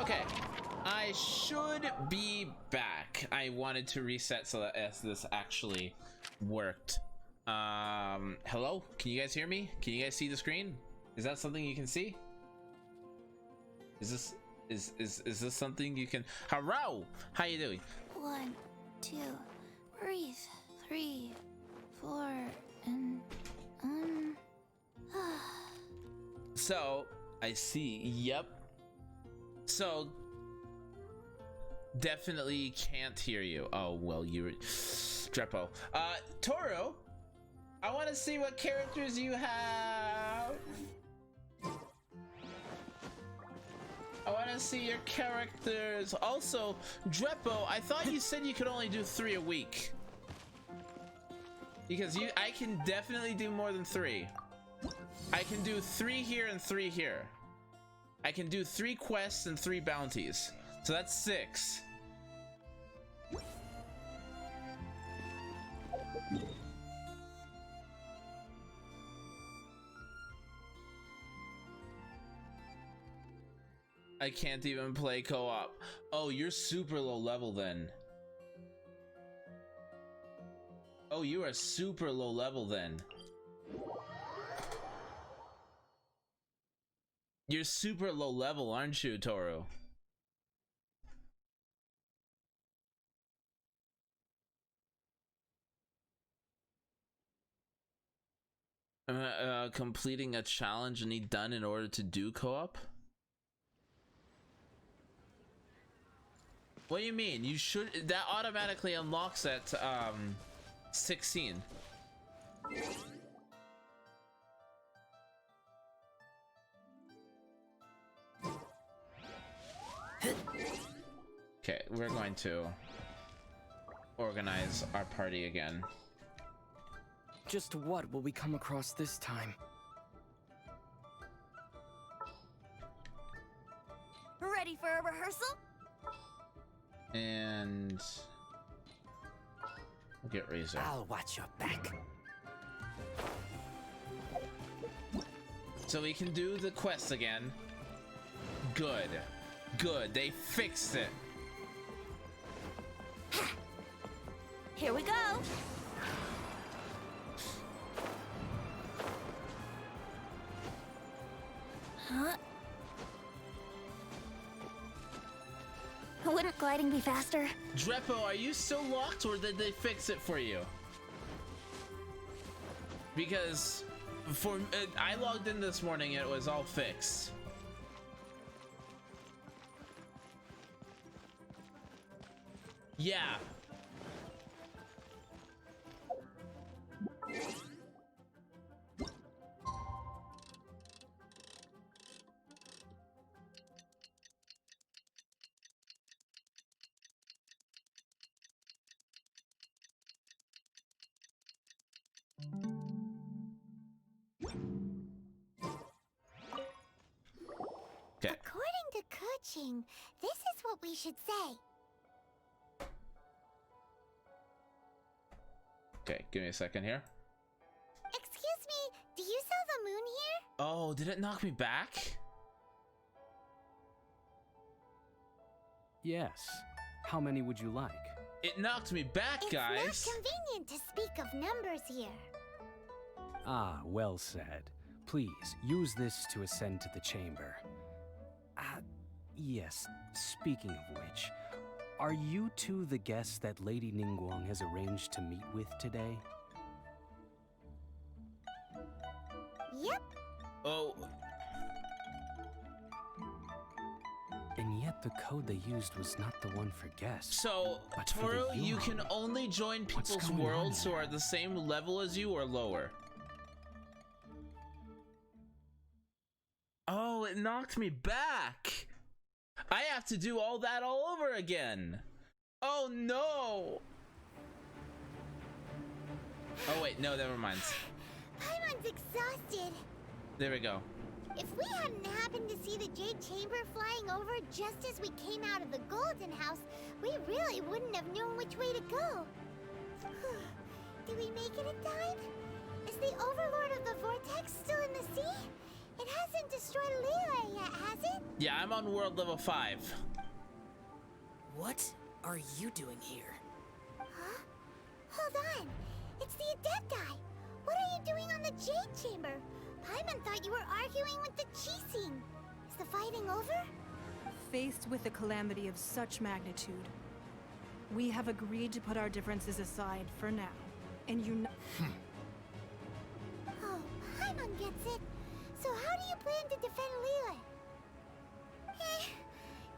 Okay, I should be back. I wanted to reset so that as this actually worked. Hello? Can you guys hear me? Can you guys see the screen? Is that something you can see? Is this something you can? Hello? How you doing? 1, 2, breathe. 3, 4, and So I see. Yep. So definitely can't hear you. Oh well, you, Drepo. Toro, I want to see what characters you have. I want to see your characters. Also, Drepo, I thought you said you could only do 3 a week. Because I can definitely do more than 3. I can do 3 here and 3 here. I can do 3 quests and 3 bounties. So that's 6. I can't even play co-op. Oh, you're super low level then. Oh, you are super low level then. You're super low level, aren't you, Toru? Completing a challenge need done in order to do co-op? What do you mean? You should, that automatically unlocks at 16. Okay, we're going to organize our party again. Just what will we come across this time? ready for a rehearsal? And we'll get Razor. I'll watch your back. So we can do the quest again. Good. Good. They fixed it. Here we go. Huh? Wouldn't gliding be faster? Drepo, are you still locked or did they fix it for you? Because I logged in this morning and it was all fixed. Yeah. Okay. According to coaching, this is what we should say. Okay, give me a second here. Excuse me, do you sell the moon here? Oh, did it knock me back? Yes. How many would you like? It knocked me back, guys. It's not convenient to speak of numbers here. Ah, well said. Please, use this to ascend to the chamber. Yes, speaking of which, are you two the guests that Lady Ningguang has arranged to meet with today? Yep. Oh. And yet the code they used was not the one for guests. So, but for Toru, the you Yuan. can only join What's people's going on worlds who there? are the same level as you or lower. Oh, it knocked me back. I have to do all that all over again. Oh no. Oh wait, no, never mind. Paimon's exhausted. There we go. If we hadn't happened to see the Jade Chamber flying over just as we came out of the Golden House, we really wouldn't have known which way to go. Do we make it in time? Is the Overlord of the Vortex still in the sea? It hasn't destroyed Liyue yet, has it? Yeah, I'm on world level 5. What are you doing here? Huh? Hold on. It's the Adepti. What are you doing on the Jade Chamber? Paimon thought you were arguing with the Chising. Is the fighting over? Faced with a calamity of such magnitude, we have agreed to put our differences aside for now, and Oh, Paimon gets it. So how do you plan to defend Lilith?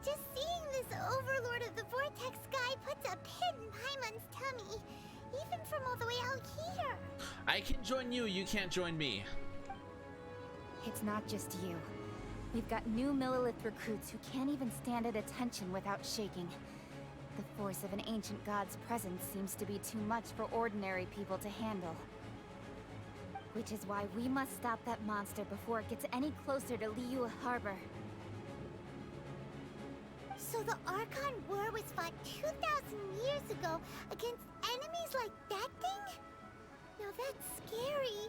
Just seeing this Overlord of the Vortex guy puts a pit in Paimon's tummy, even from all the way out here. I can join you, you can't join me. It's not just you. We've got new Millilith recruits who can't even stand at attention without shaking. The force of an ancient god's presence seems to be too much for ordinary people to handle. Which is why we must stop that monster before it gets any closer to Liyue Harbor. So the Archon War was fought 2,000 years ago against enemies like that thing? Now that's scary.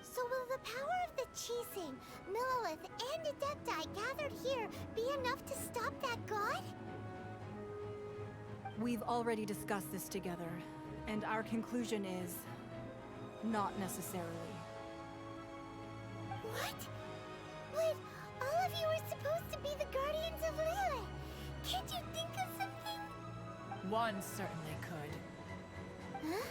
So will the power of the Chising, Millilith, and Adepti gathered here be enough to stop that god? we've already discussed this together, and our conclusion is not necessarily. What? But all of you are supposed to be the guardians of Lilith. Can't you think of something? One certainly could. Huh?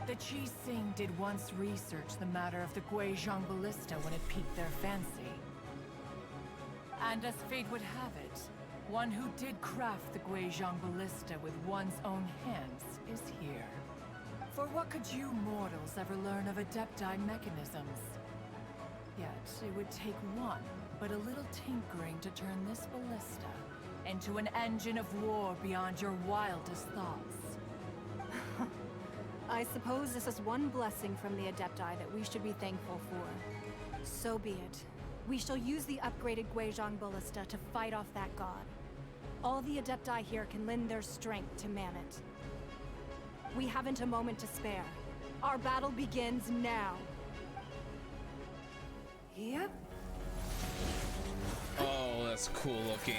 The Chising did once research the matter of the Guizhong Ballista when it piqued their fancy. And as fate would have it, one who did craft the Guizhong Ballista with one's own hands is here. For what could you mortals ever learn of Adepti mechanisms? Yet it would take one, but a little tinkering to turn this ballista into an engine of war beyond your wildest thoughts. I suppose this is one blessing from the Adepti that we should be thankful for. So be it. We shall use the upgraded Guizhong Ballista to fight off that god. All the Adepti here can lend their strength to man it. We haven't a moment to spare. Our battle begins now. Yep. Oh, that's cool looking.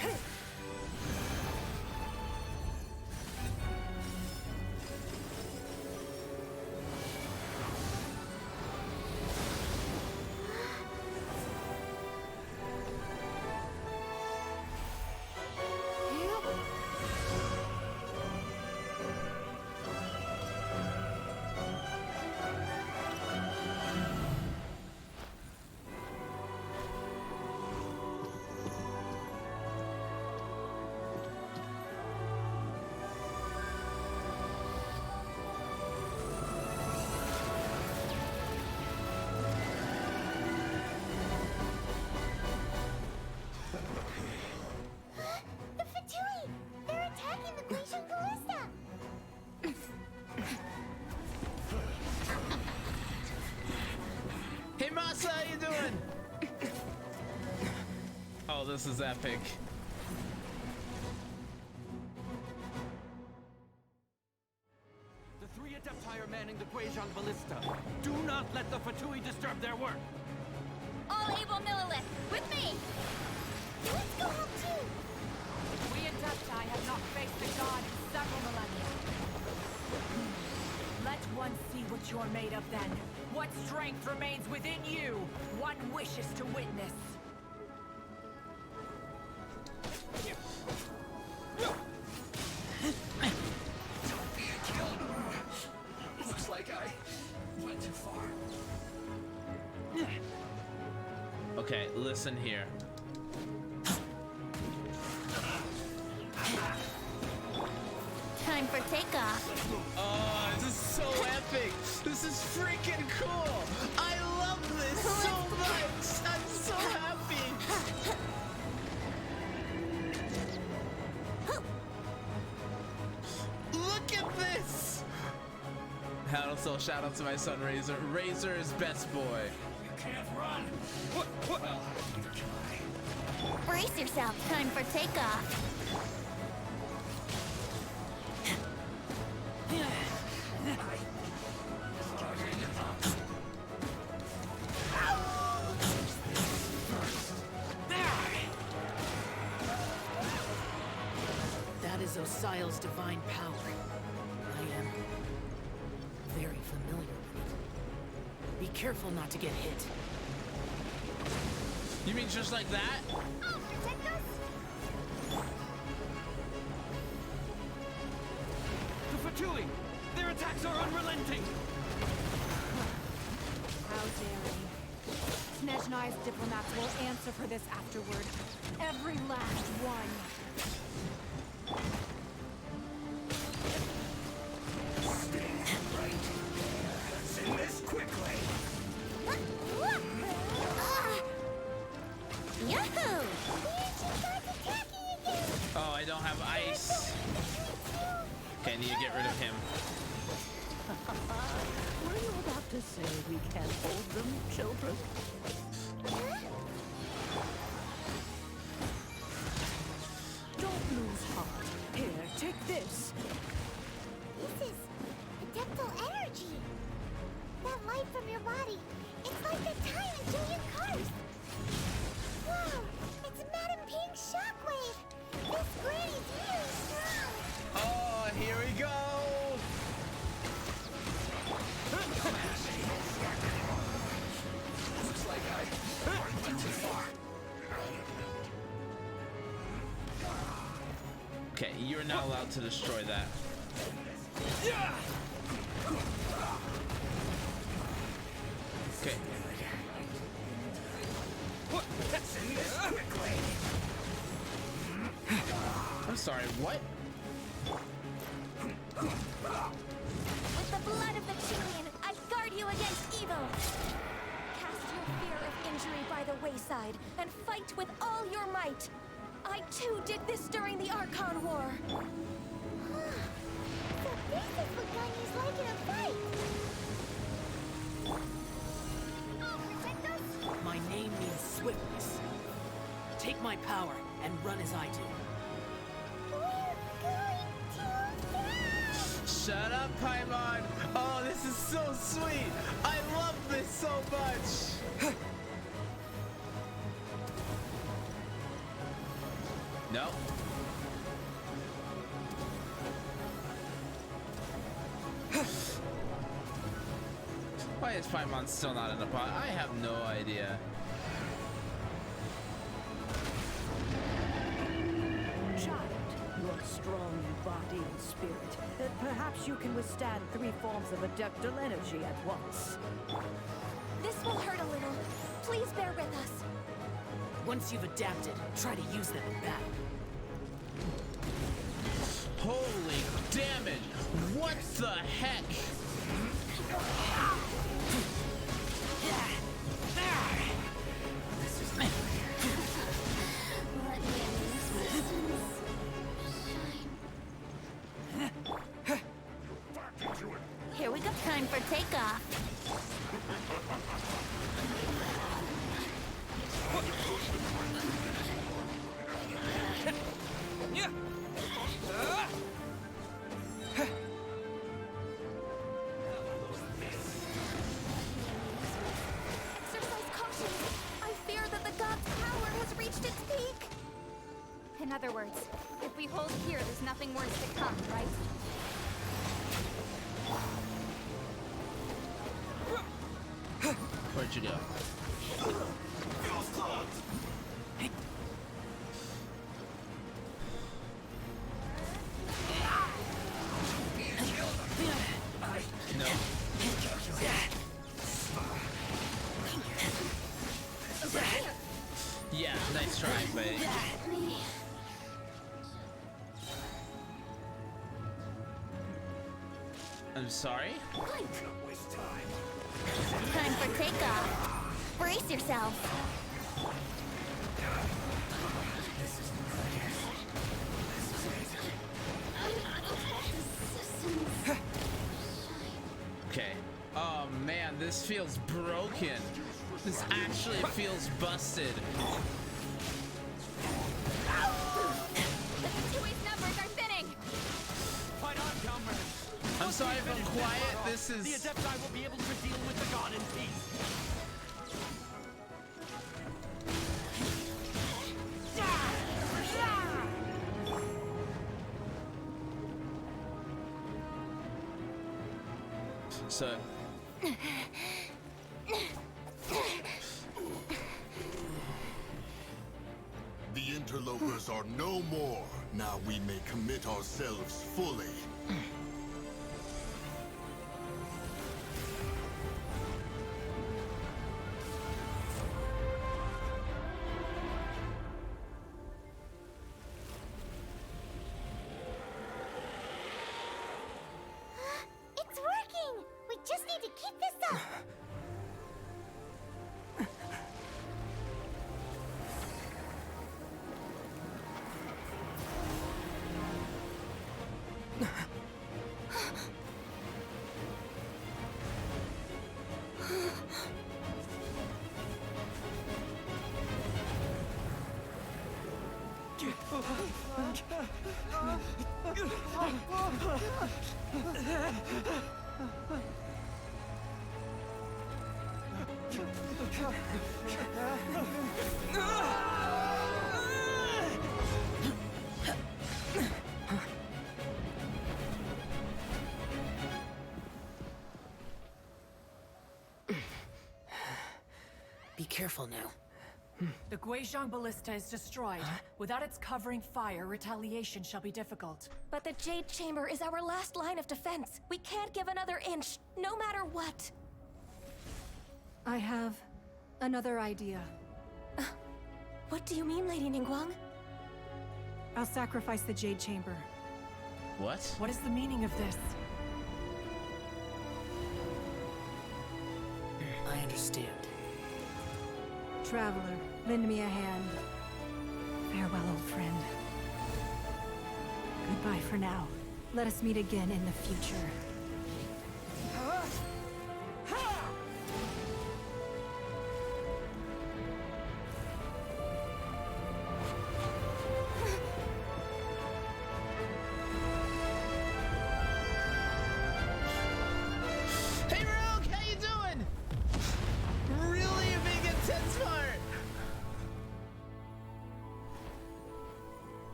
The Fatui! They're attacking the Guizhong Ballista! Hey Masa, how you doing? Oh, this is epic. The three Adepti are manning the Guizhong Ballista. Do not let the Fatui disturb their work. All able Millilith, with me! Let's go help too! We Adepti have not faced the god in several millennia. Let one see what you're made of then. What strength remains within you, one wishes to witness. Looks like I went too far. Okay, listen here. Time for takeoff. Oh, this is so epic. This is freaking cool. I love this so much. I'm so happy. Look at this. Also, shout out to my son Razor. Razor is best boy. You can't run. Well, neither can I. Brace yourself. Time for takeoff. Sile's divine power. I am very familiar with it. Be careful not to get hit. You mean just like that? I'll protect us. The Fatui! Their attacks are unrelenting! How dare he? Snezhnai's diplomats will answer for this afterward. Every last one. Send this quickly. Yahoo! The ancient god's attacking again! Oh, I don't have ice. Okay, I need to get rid of him. Were you about to say we can't hold them, children? Don't lose heart. Here, take this. This is adeptal energy. That light from your body. It's like the time in Julian Cars. Wow, it's Madam Pink's shockwave. This granny's really strong. Oh, here we go. Looks like I went too far. Okay, you're not allowed to destroy that. Okay. Send this quickly. I'm sorry, what? With the blood of the Chilian, I guard you against evil. Cast your fear of injury by the wayside and fight with all your might. I too did this during the Archon War. So this is what Ganya's like in a fight. I'll protect us. My name means swiftness. Take my power and run as I do. We're going too fast. Shut up, Paimon. Oh, this is so sweet. I love this so much. No. Why is Paimon still not in the pot? I have no idea. Child, you are strong in body and spirit. Perhaps you can withstand 3 forms of adeptal energy at once. This will hurt a little. Please bear with us. Once you've adapted, try to use them in battle. Holy damage! What the heck? Here we go. Time for takeoff. Exercise caution. I fear that the god's power has reached its peak. In other words, if we hold here, there's nothing worse to come, right? Where'd you go? No. Yeah, nice try, buddy. I'm sorry? Time for takeoff. Brace yourself. Okay. Oh man, this feels broken. This actually feels busted. The Tui's numbers are thinning. Fight on, Calmer. I'm sorry if I'm quiet. This is... The Adepti will be able to deal with the god in peace. So the interlopers are no more. Now we may commit ourselves fully. It's working! We just need to keep this up! Be careful now. The Guizhong Ballista is destroyed. Without its covering fire, retaliation shall be difficult. But the Jade Chamber is our last line of defense. We can't give another inch, no matter what. I have another idea. What do you mean, Lady Ningguang? I'll sacrifice the Jade Chamber. what? What is the meaning of this? I understand. Traveler, lend me a hand. Farewell, old friend. Goodbye for now. Let us meet again in the future. Hey Rogue, how you doing? Really a big intense part.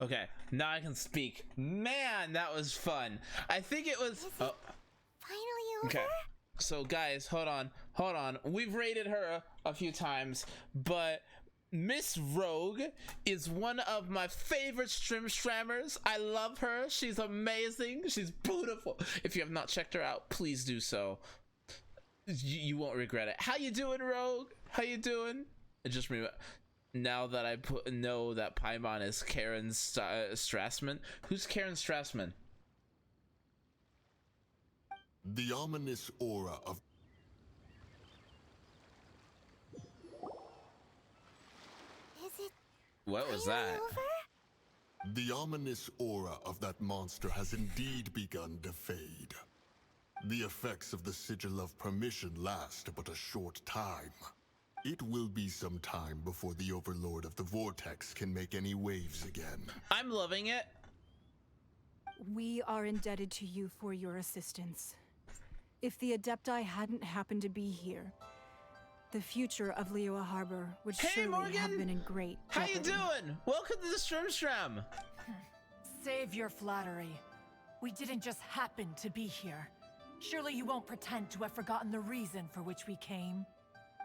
Okay, now I can speak. Man, that was fun. I think it was. Oh, Finally over? okay. So guys, hold on. We've rated her a few times, but Miss Rogue is one of my favorite streamers. I love her. She's amazing. She's beautiful. If you have not checked her out, please do so. You won't regret it. How you doing, Rogue? How you doing? Just remember, now that I know that Paimon is Karen Strassman. Who's Karen Strassman? The ominous aura of Is it What was finally that? over? The ominous aura of that monster has indeed begun to fade. The effects of the Sigil of Permission last but a short time. It will be some time before the Overlord of the Vortex can make any waves again. I'm loving it. We are indebted to you for your assistance. If the Adepti hadn't happened to be here, the future of Liyue Harbor would Hey, surely Morgan! have been in great How you jeopardy. doing? Welcome to the Stram. Save your flattery. We didn't just happen to be here. Surely you won't pretend to have forgotten the reason for which we came.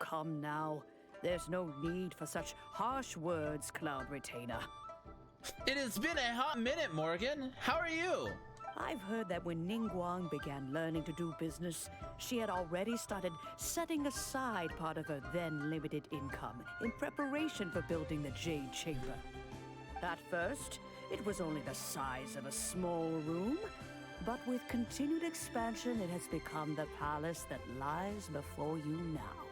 Come now. There's no need for such harsh words, Cloud Retainer. It has been a hot minute, Morgan. How are you? I've heard that when Ningguang began learning to do business, she had already started setting aside part of her then limited income in preparation for building the Jade Chamber. At first, it was only the size of a small room, but with continued expansion, it has become the palace that lies before you now.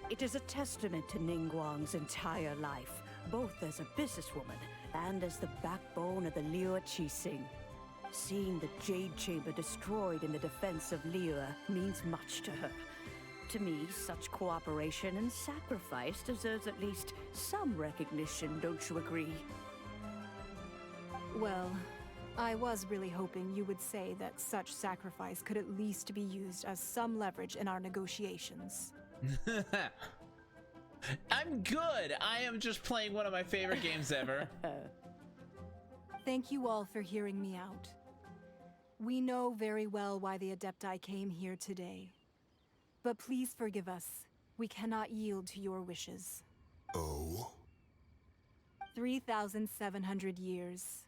It is a testament to Ningguang's entire life, both as a businesswoman and as the backbone of the Liyue Qixing. Seeing the Jade Chamber destroyed in the defense of Liyue means much to her, To me, such cooperation and sacrifice deserves at least some recognition, don't you agree? Well, I was really hoping you would say that such sacrifice could at least be used as some leverage in our negotiations. I'm good. I am just playing one of my favorite games ever. Thank you all for hearing me out. We know very well why the Adepti came here today. But please forgive us. We cannot yield to your wishes. Oh? 3,700 years.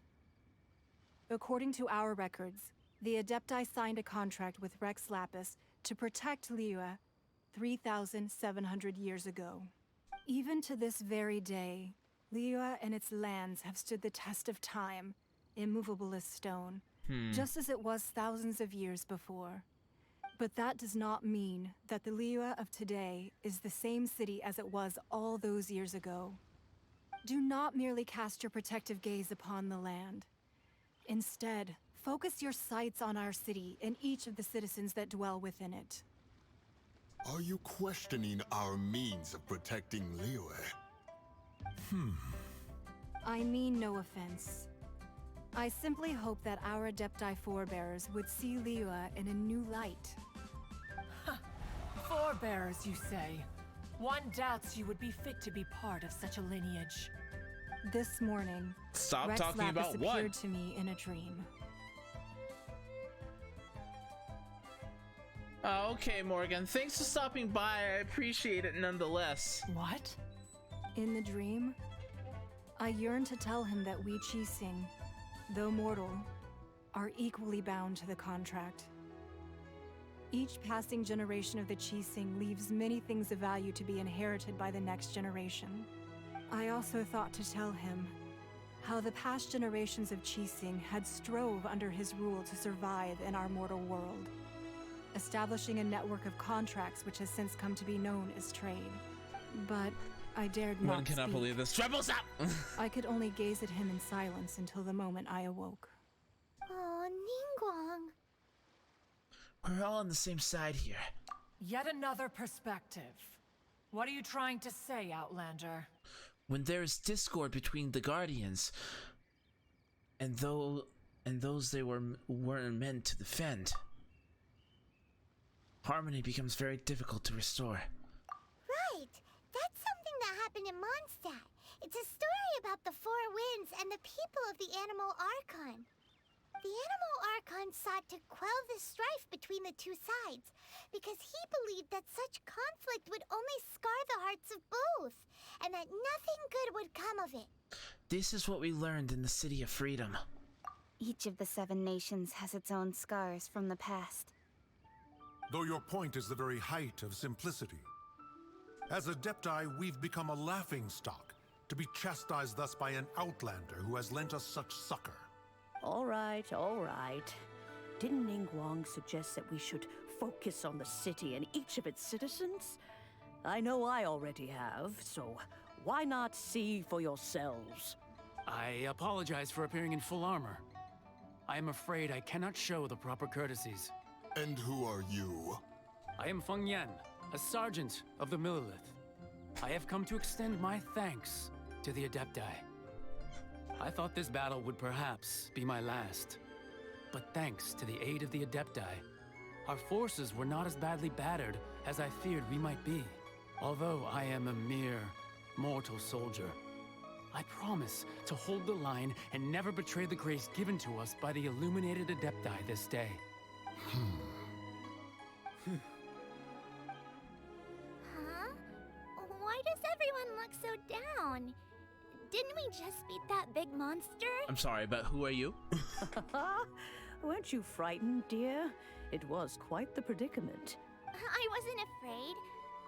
According to our records, the Adepti signed a contract with Rex Lapis to protect Liyue 3,700 years ago. Even to this very day, Liyue and its lands have stood the test of time, immovable as stone, just as it was thousands of years before. But that does not mean that the Liyue of today is the same city as it was all those years ago. Do not merely cast your protective gaze upon the land. Instead, focus your sights on our city and each of the citizens that dwell within it. Are you questioning our means of protecting Liyue? I mean no offense. I simply hope that our Adepti forebears would see Liyue in a new light. Forebearers, you say? One doubts you would be fit to be part of such a lineage. This morning, Stop Rex talking Lapis about what? appeared to me in a dream. Okay, Morgan. Thanks for stopping by. I appreciate it nonetheless. What? In the dream, I yearned to tell him that we Qixing, though mortal, are equally bound to the contract. Each passing generation of the Qixing leaves many things of value to be inherited by the next generation. I also thought to tell him how the past generations of Qixing had strove under his rule to survive in our mortal world, establishing a network of contracts which has since come to be known as trade. But I dared not One cannot speak. believe this. Rebels up! I could only gaze at him in silence until the moment I awoke. Oh, Ningguang. We're all on the same side here. Yet another perspective. What are you trying to say, Outlander? When there is discord between the Guardians, and those they weren't meant to defend, harmony becomes very difficult to restore. Right. That's something that happened in Mondstadt. It's a story about the Four Winds and the people of the Animal Archon. The Animal Archon sought to quell the strife between the two sides because he believed that such conflict would only scar the hearts of both, and that nothing good would come of it. This is what we learned in the City of Freedom. Each of the 7 nations has its own scars from the past. Though your point is the very height of simplicity. As Adepti, we've become a laughingstock, to be chastised thus by an outlander who has lent us such succor. All right, all right. Didn't Ningguang suggest that we should focus on the city and each of its citizens? I know I already have, so why not see for yourselves? I apologize for appearing in full armor. I am afraid I cannot show the proper courtesies. And who are you? I am Feng Yan, a sergeant of the Millilith. I have come to extend my thanks to the Adepti. I thought this battle would perhaps be my last. But thanks to the aid of the Adepti, our forces were not as badly battered as I feared we might be. Although I am a mere mortal soldier, I promise to hold the line and never betray the grace given to us by the illuminated Adepti this day. Huh? Why does everyone look so down? Didn't we just beat that big monster? I'm sorry, but who are you? Weren't you frightened, dear? It was quite the predicament. I wasn't afraid.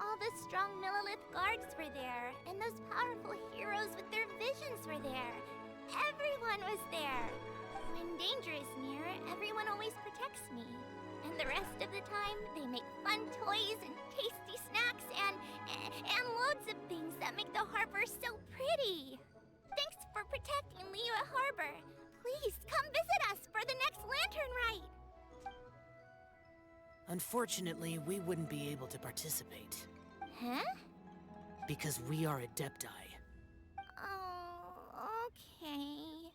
All the strong Millilith guards were there, and those powerful heroes with their visions were there. Everyone was there. When danger is near, everyone always protects me. And the rest of the time, they make fun toys and tasty snacks and loads of things that make the harbor so pretty. Thanks for protecting Liyue Harbor. Please come visit us for the next lantern rite. Unfortunately, we wouldn't be able to participate. Huh? Because we are Adepti. Oh, okay.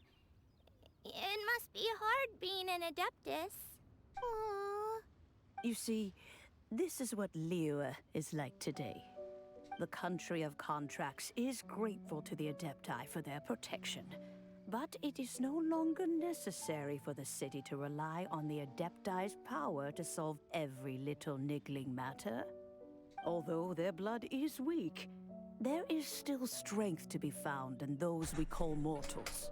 It must be hard being an Adeptus. Aww. You see, this is what Liyue is like today. The country of contracts is grateful to the Adepti for their protection. But it is no longer necessary for the city to rely on the Adepti's power to solve every little niggling matter. Although their blood is weak, there is still strength to be found in those we call mortals.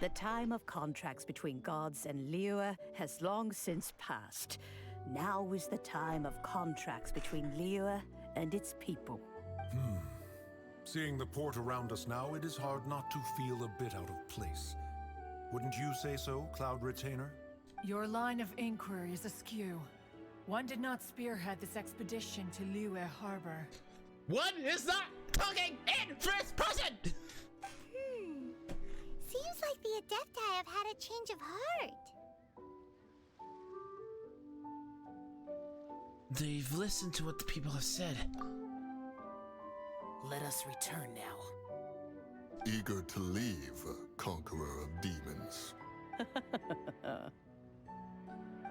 The time of contracts between gods and Liyue has long since passed. Now is the time of contracts between Liyue and its people. Seeing the port around us now, it is hard not to feel a bit out of place. Wouldn't you say so, Cloud Retainer? Your line of inquiry is askew. One did not spearhead this expedition to Liyue Harbor. One is not talking in first person! Seems like the Adepti have had a change of heart. They've listened to what the people have said. Let us return now. Eager to leave, conqueror of demons.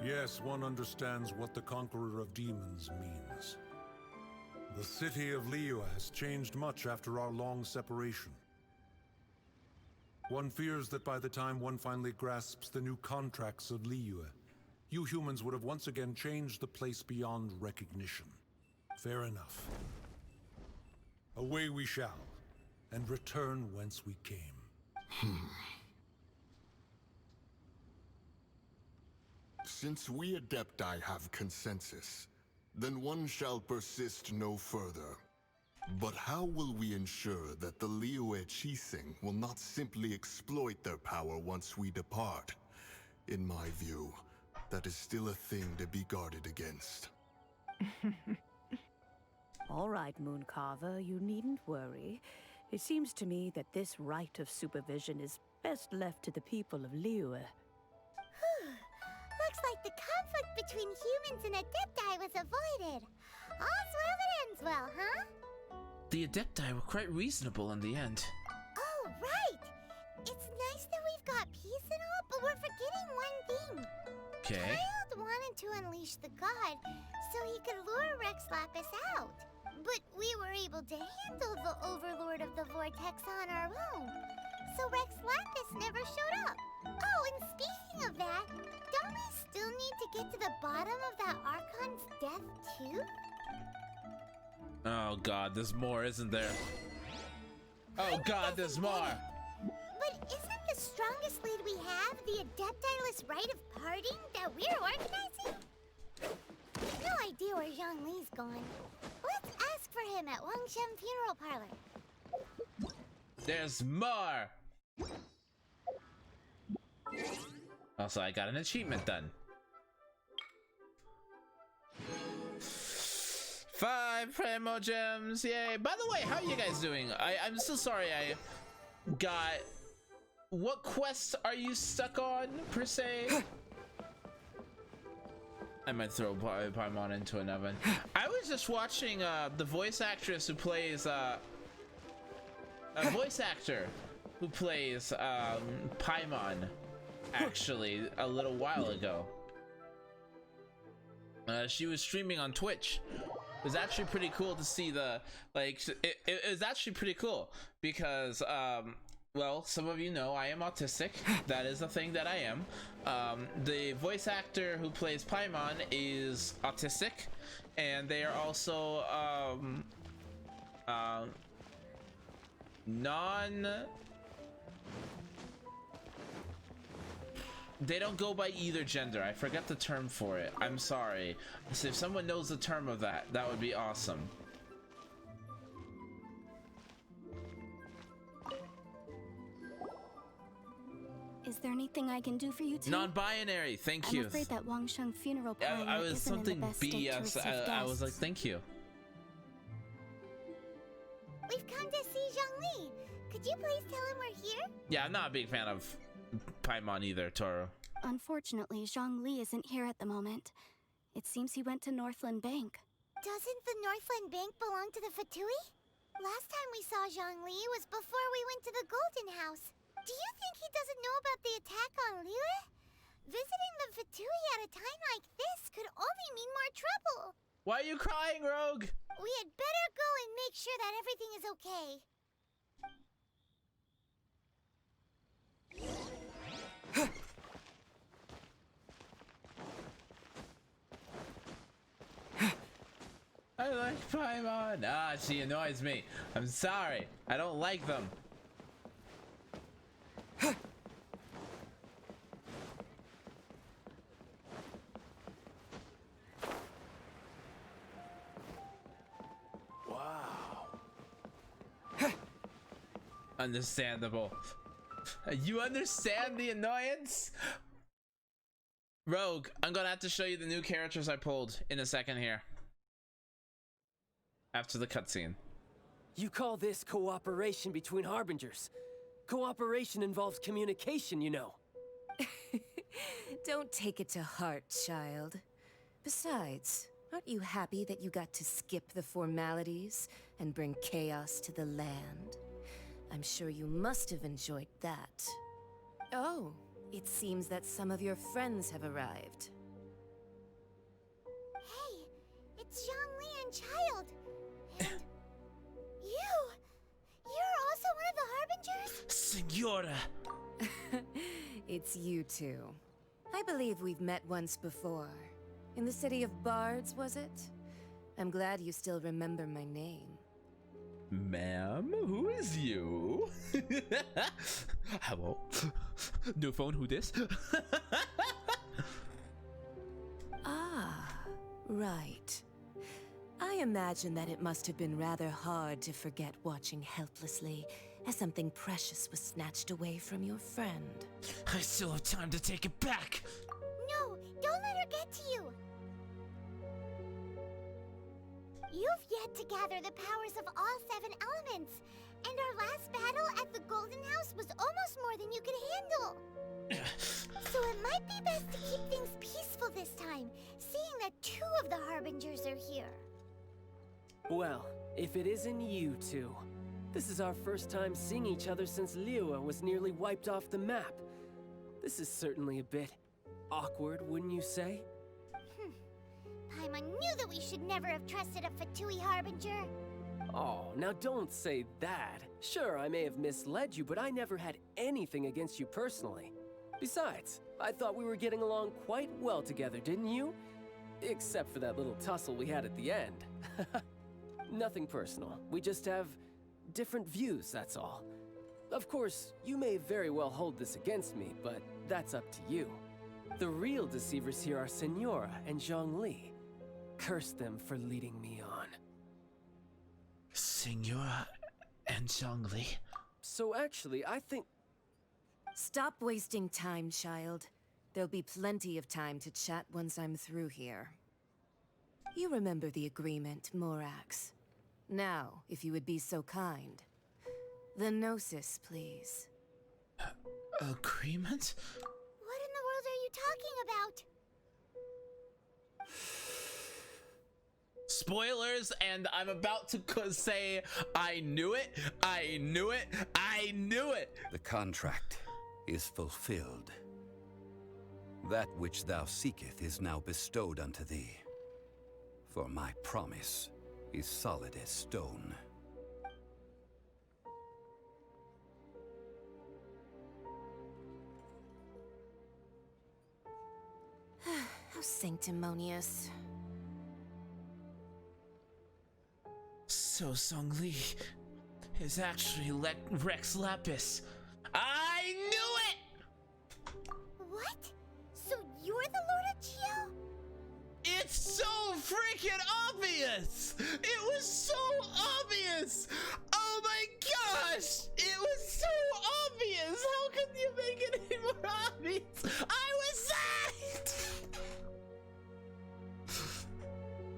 Yes, one understands what the Conqueror of Demons means. The city of Liyue has changed much after our long separation. One fears that by the time one finally grasps the new contracts of Liyue, you humans would have once again changed the place beyond recognition. Fair enough. Away we shall, and return whence we came. Since we Adepti have consensus, then one shall persist no further. But how will we ensure that the Liyue Chising will not simply exploit their power once we depart? In my view, that is still a thing to be guarded against. All right, Mooncarver, you needn't worry. It seems to me that this right of supervision is best left to the people of Liyue. Looks like the conflict between humans and Adepti was avoided. All's well that ends well, huh? The Adepti were quite reasonable in the end. Oh, right! It's nice that we've got peace and all, but we're forgetting one thing. Okay. Child wanted to unleash the god so he could lure Rex Lapis out. But we were able to handle the Overlord of the Vortex on our own. So Rex Lapis never showed up. Oh, and speaking of that, don't we still need to get to the bottom of that Archon's death too? Oh god, there's more, isn't there? Oh god, there's more! But isn't the strongest lead we have the Adeptiless rite of parting that we're organizing? No idea where Zhongli's gone. Let's ask for him at Wangshen Funeral Parlor. There's more! Also, I got an achievement done. 5 Primo Gems, yay! By the way, how are you guys doing? I'm so sorry I got... What quests are you stuck on, per se? I might throw Paimon into an oven. I was just watching the voice actress who plays... a voice actor who plays Paimon, actually, a little while ago. She was streaming on Twitch. It was actually pretty cool to see the, like, it was actually pretty cool because, well, some of you know I am autistic. That is a thing that I am. The voice actor who plays Paimon is autistic, and they are also, they don't go by either gender. I forgot the term for it. I'm sorry. So if someone knows the term of that, that would be awesome. Is there anything I can do for you too? Non-binary, thank you. I'm afraid that Wangshen Funeral Parlor I was isn't something in the best state to BS. receive I was like, guests. thank you. We've come to see Zhongli. Could you please tell him we're here? Yeah, I'm not a big fan of Paimon either, Toro. Unfortunately, Zhongli isn't here at the moment. It seems he went to Northland Bank. Doesn't the Northland Bank belong to the Fatui? Last time we saw Zhongli was before we went to the Golden House. Do you think he doesn't know about the attack on Liyue? Visiting the Fatui at a time like this could only mean more trouble. Why are you crying, Rogue? We had better go and make sure that everything is okay. I like Paimon. Ah, she annoys me. I'm sorry. I don't like them. Wow. Understandable. You understand the annoyance? Rogue, I'm gonna have to show you the new characters I pulled in a second here. After the cutscene. You call this cooperation between Harbingers. Cooperation involves communication, you know. Don't take it to heart, child. Besides, aren't you happy that you got to skip the formalities and bring chaos to the land? I'm sure you must have enjoyed that. Oh, it seems that some of your friends have arrived. Hey, it's Zhongli and Child. And you're also one of the Harbingers? Senora! It's you two. I believe we've met once before. In the city of Bards, was it? I'm glad you still remember my name. Ma'am, who is you? Hello? New phone, who this? Ah, right. I imagine that it must have been rather hard to forget watching helplessly as something precious was snatched away from your friend. I still have time to take it back! No, don't let her get to you! You've yet to gather the powers of all 7 elements, and our last battle at the Golden House was almost more than you could handle. So it might be best to keep things peaceful this time, seeing that 2 of the Harbingers are here. Well, if it isn't you two. This is our first time seeing each other since Liyue was nearly wiped off the map. This is certainly a bit awkward, wouldn't you say? Paimon knew that we should never have trusted a Fatui Harbinger. Oh, now don't say that. Sure, I may have misled you, but I never had anything against you personally. Besides, I thought we were getting along quite well together, didn't you? Except for that little tussle we had at the end. Nothing personal. We just have different views, that's all. Of course, you may very well hold this against me, but that's up to you. The real deceivers here are Senora and Zhongli. Curse them for leading me on. Senora and Zhongli? So actually, I think... Stop wasting time, child. There'll be plenty of time to chat once I'm through here. You remember the agreement, Morax. Now, if you would be so kind. The Gnosis, please. Agreement? What in the world are you talking about? Spoilers, and I'm about to say, I knew it, I knew it, I knew it! The contract is fulfilled. That which thou seeketh is now bestowed unto thee. For my promise is solid as stone. How sanctimonious. So Zhongli is actually Rex Lapis. I knew it! What? So you're the Lord of Geo? It's so freaking obvious! It was so obvious! Oh my gosh! It was so obvious! How could you make it any more obvious? I was sacked!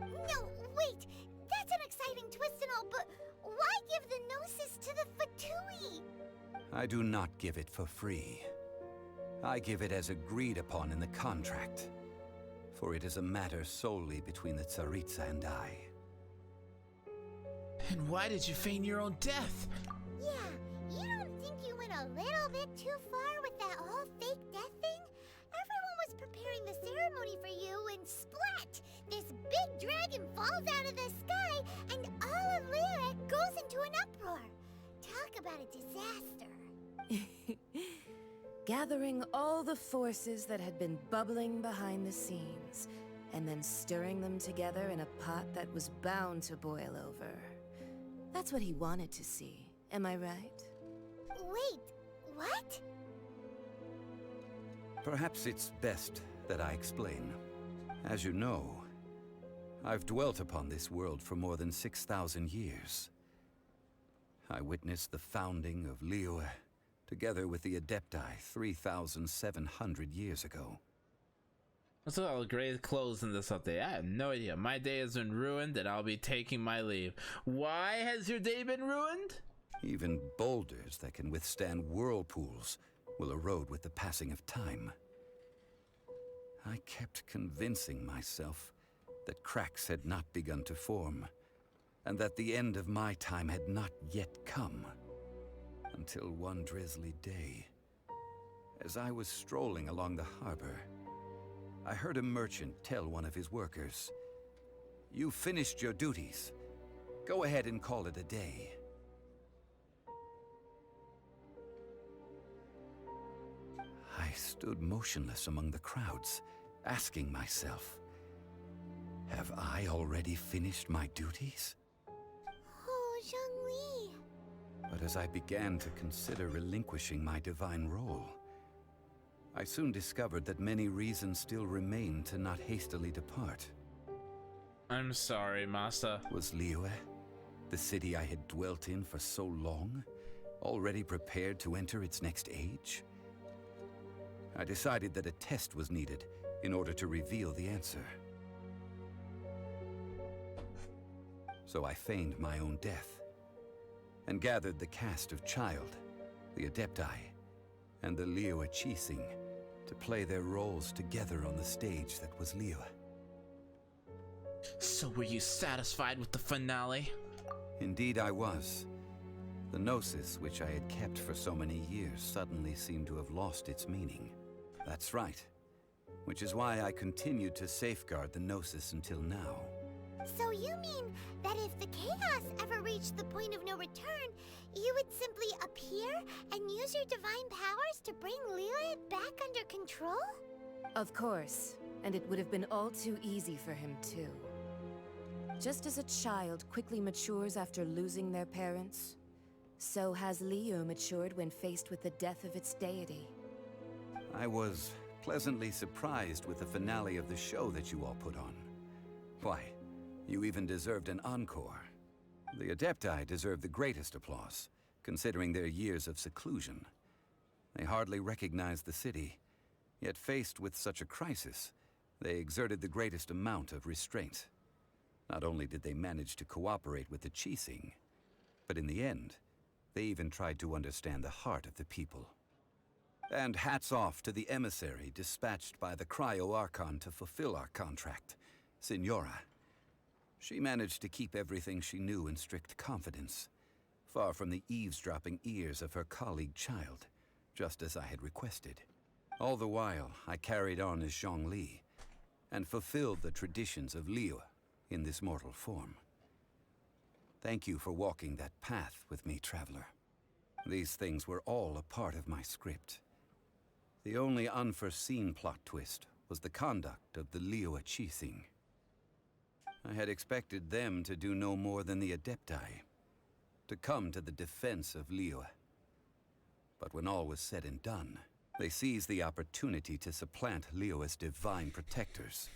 No, wait! That's an exciting twist and all, but why give the Gnosis to the Fatui? I do not give it for free. I give it as agreed upon in the contract. for it is a matter solely between the Tsaritsa and I. And why did you feign your own death? Yeah, you don't think you went a little bit too far with that whole fake death thing? Everyone was preparing the ceremony for you, and splat! This big dragon falls out of the sky, and all of Lyra goes into an uproar. Talk about a disaster. Gathering all the forces that had been bubbling behind the scenes, and then stirring them together in a pot that was bound to boil over. That's what he wanted to see, am I right? Wait, what? Perhaps it's best that I explain. As you know, I've dwelt upon this world for more than 6,000 years. I witnessed the founding of Liyue, together with the Adepti 3,700 years ago. What's with all the gray clothes and this update? I have no idea. My day has been ruined and I'll be taking my leave. Why has your day been ruined? Even boulders that can withstand whirlpools will erode with the passing of time. I kept convincing myself that cracks had not begun to form, and that the end of my time had not yet come. Until one drizzly day, as I was strolling along the harbor, I heard a merchant tell one of his workers, "You finished your duties. Go ahead and call it a day." I stood motionless among the crowds, asking myself, have I already finished my duties? Oh, Zhongli. But as I began to consider relinquishing my divine role, I soon discovered that many reasons still remained to not hastily depart. I'm sorry, Masa. Was Liyue, the city I had dwelt in for so long, already prepared to enter its next age? I decided that a test was needed in order to reveal the answer. So I feigned my own death, and gathered the cast of Child, the Adepti, and the Liyue Qixing to play their roles together on the stage that was Liyue. So were you satisfied with the finale? Indeed I was. The Gnosis, which I had kept for so many years, suddenly seemed to have lost its meaning. That's right. Which is why I continued to safeguard the Gnosis until now. So you mean that if the chaos ever reached the point of no return, you would simply appear and use your divine powers to bring Liyue back under control? Of course, and it would have been all too easy for him too. Just as a child quickly matures after losing their parents, so has Liyue matured when faced with the death of its deity. I was pleasantly surprised with the finale of the show that you all put on. Why, you even deserved an encore. The Adepti deserve the greatest applause, considering their years of seclusion. They hardly recognized the city, yet faced with such a crisis, they exerted the greatest amount of restraint. Not only did they manage to cooperate with the Qixing, but in the end, they even tried to understand the heart of the people. And hats off to the emissary dispatched by the Cryo-Archon to fulfill our contract, Signora. She managed to keep everything she knew in strict confidence, far from the eavesdropping ears of her colleague Child, just as I had requested. All the while, I carried on as Zhongli, and fulfilled the traditions of Liyue in this mortal form. Thank you for walking that path with me, Traveler. These things were all a part of my script. The only unforeseen plot twist was the conduct of the Liyue Qixing. I had expected them to do no more than the Adepti, to come to the defense of Liyue. But when all was said and done, they seized the opportunity to supplant Liyue's divine protectors,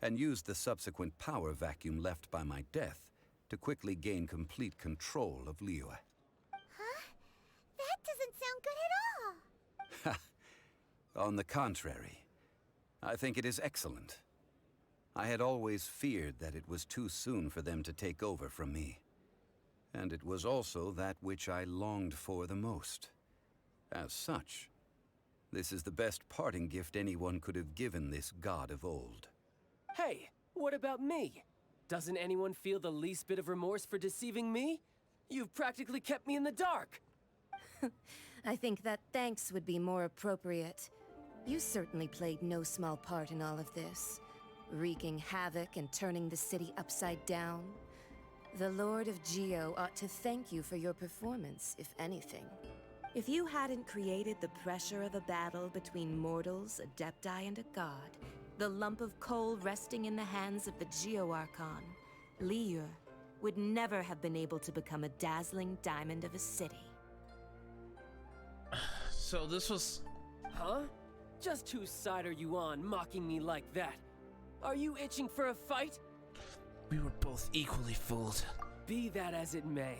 and used the subsequent power vacuum left by my death to quickly gain complete control of Liyue. Huh? That doesn't sound good at all. On the contrary, I think it is excellent. I had always feared that it was too soon for them to take over from me. And it was also that which I longed for the most. As such, this is the best parting gift anyone could have given this god of old. Hey, what about me? Doesn't anyone feel the least bit of remorse for deceiving me? You've practically kept me in the dark. I think that thanks would be more appropriate. You certainly played no small part in all of this, wreaking havoc and turning the city upside down. The Lord of Geo ought to thank you for your performance, if anything. If you hadn't created the pressure of a battle between mortals, adepti, and a god, the lump of coal resting in the hands of the Geo Archon, Liyue, would never have been able to become a dazzling diamond of a city. So this was... Huh? Just whose side are you on, mocking me like that? Are you itching for a fight? We were both equally fooled. Be that as it may,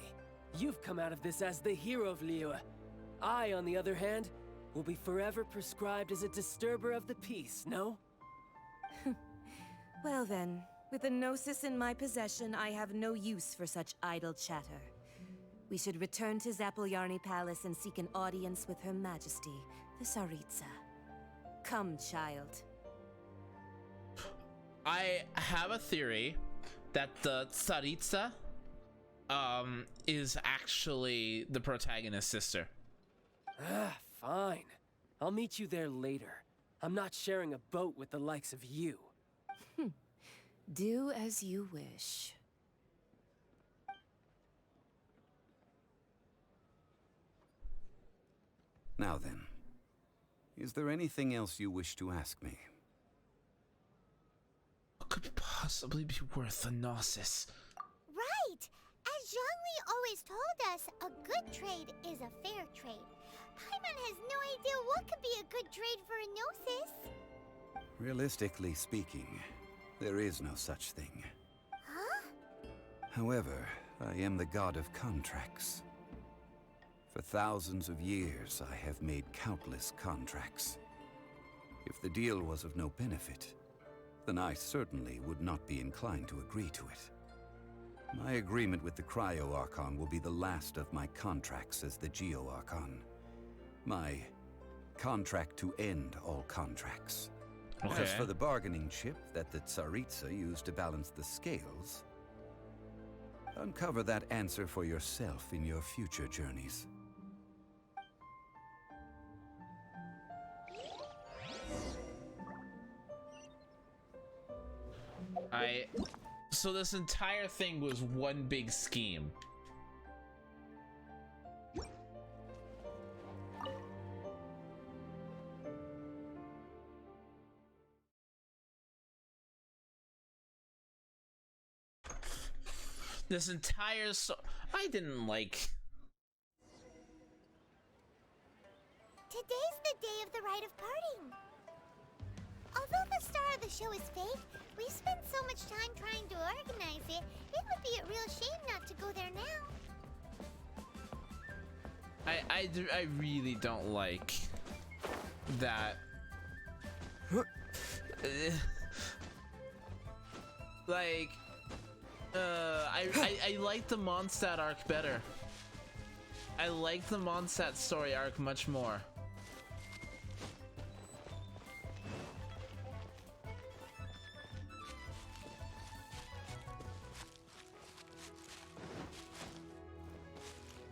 you've come out of this as the hero of Liyue. I, on the other hand, will be forever prescribed as a disturber of the peace, no? Well then, with the Gnosis in my possession, I have no use for such idle chatter. We should return to Zapoljarny Palace and seek an audience with Her Majesty, the Tsaritsa. Come, child. I have a theory that the Tsaritsa is actually the protagonist's sister. Ah, fine. I'll meet you there later. I'm not sharing a boat with the likes of you. Do as you wish. Now then, is there anything else you wish to ask me? What could possibly be worth the Gnosis? Right! As Zhongli always told us, a good trade is a fair trade. Paimon has no idea what could be a good trade for a Gnosis. Realistically speaking, there is no such thing. Huh? However, I am the god of contracts. For thousands of years, I have made countless contracts. If the deal was of no benefit, then I certainly would not be inclined to agree to it. My agreement with the Cryo Archon will be the last of my contracts as the Geo Archon. My contract to end all contracts. Okay. As for the bargaining chip that the Tsaritsa used to balance the scales, uncover that answer for yourself in your future journeys. So this entire thing was one big scheme. This entire I didn't like. Today's the day of the rite of parting. Although the star of the show is fake, we've spent so much time trying to organize it, it would be a real shame not to go there now. I really don't like that. Like, I like the Mondstadt arc better. I like the Mondstadt story arc much more.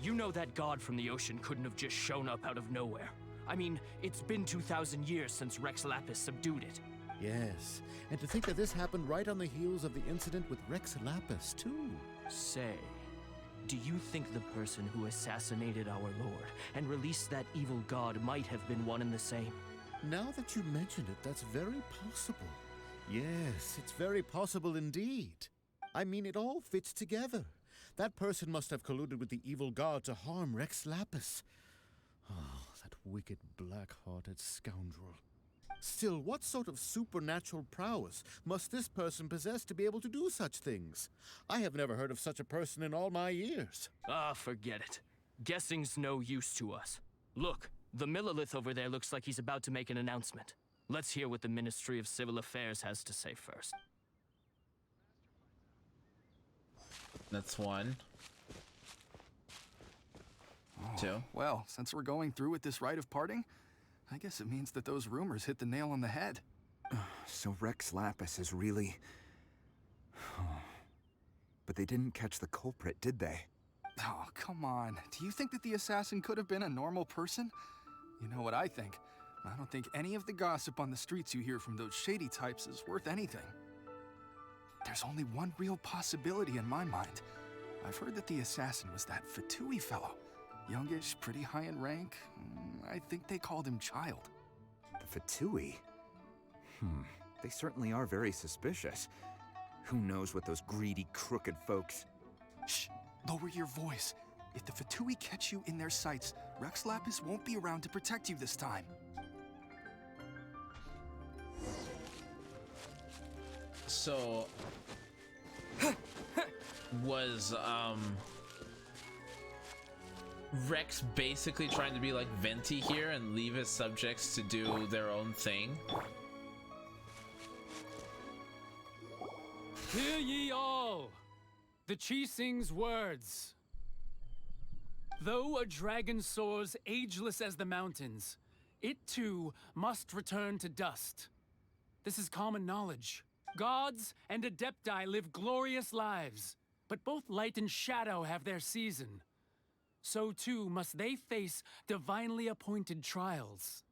You know that god from the ocean couldn't have just shown up out of nowhere. I mean, it's been 2,000 years since Rex Lapis subdued it. Yes, and to think that this happened right on the heels of the incident with Rex Lapis, too. Say, do you think the person who assassinated our lord and released that evil god might have been one and the same? Now that you mention it, that's very possible. Yes, it's very possible indeed. I mean, it all fits together. That person must have colluded with the evil god to harm Rex Lapis. Oh, that wicked, black-hearted scoundrel. Still, what sort of supernatural prowess must this person possess to be able to do such things? I have never heard of such a person in all my years. Ah, forget it. Guessing's no use to us. Look, the Millilith over there looks like he's about to make an announcement. Let's hear what the Ministry of Civil Affairs has to say first. That's one. Two. Well, since we're going through with this rite of parting, I guess it means that those rumors hit the nail on the head. So Rex Lapis is really... But they didn't catch the culprit, did they? Oh, come on. Do you think that the assassin could have been a normal person? You know what I think. I don't think any of the gossip on the streets you hear from those shady types is worth anything. There's only one real possibility in my mind. I've heard that the assassin was that Fatui fellow. Youngish, pretty high in rank. I think they called him Child. The Fatui? They certainly are very suspicious. Who knows what those greedy, crooked folks... Shh! Lower your voice. If the Fatui catch you in their sights, Rex Lapis won't be around to protect you this time. So... was, Rex basically trying to be like Venti here and leave his subjects to do their own thing? Hear ye all! The Qixing's words. Though a dragon soars ageless as the mountains, it too must return to dust. This is common knowledge. Gods and Adepti live glorious lives, but both light and shadow have their season. So too must they face divinely appointed trials.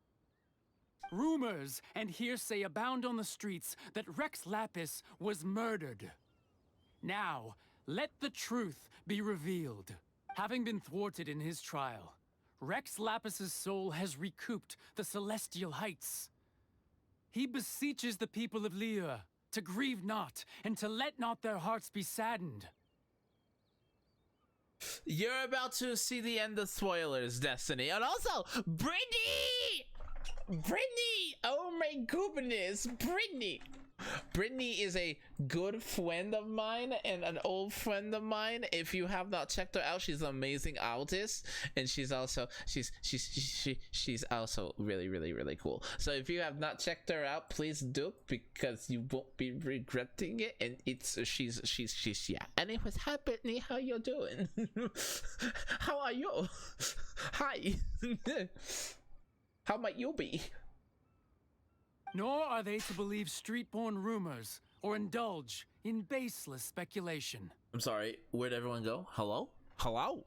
Rumors and hearsay abound on the streets that Rex Lapis was murdered. Now, let the truth be revealed. Having been thwarted in his trial, Rex Lapis's soul has recouped the celestial heights. He beseeches the people of Liyue to grieve not and to let not their hearts be saddened. You're about to see the end of spoilers, Destiny. And also, Brittany! Oh my goodness, Brittany! Brittany is a good friend of mine and an old friend of mine. If you have not checked her out, she's an amazing artist, and she's also she's also really cool. So if you have not checked her out, please do, because you won't be regretting it. And it's she's yeah. Anyways, hi Brittany, how you doing? How are you? Hi. How might you be? Nor are they to believe street-born rumors or indulge in baseless speculation. I'm sorry, where'd everyone go? Hello? Hello?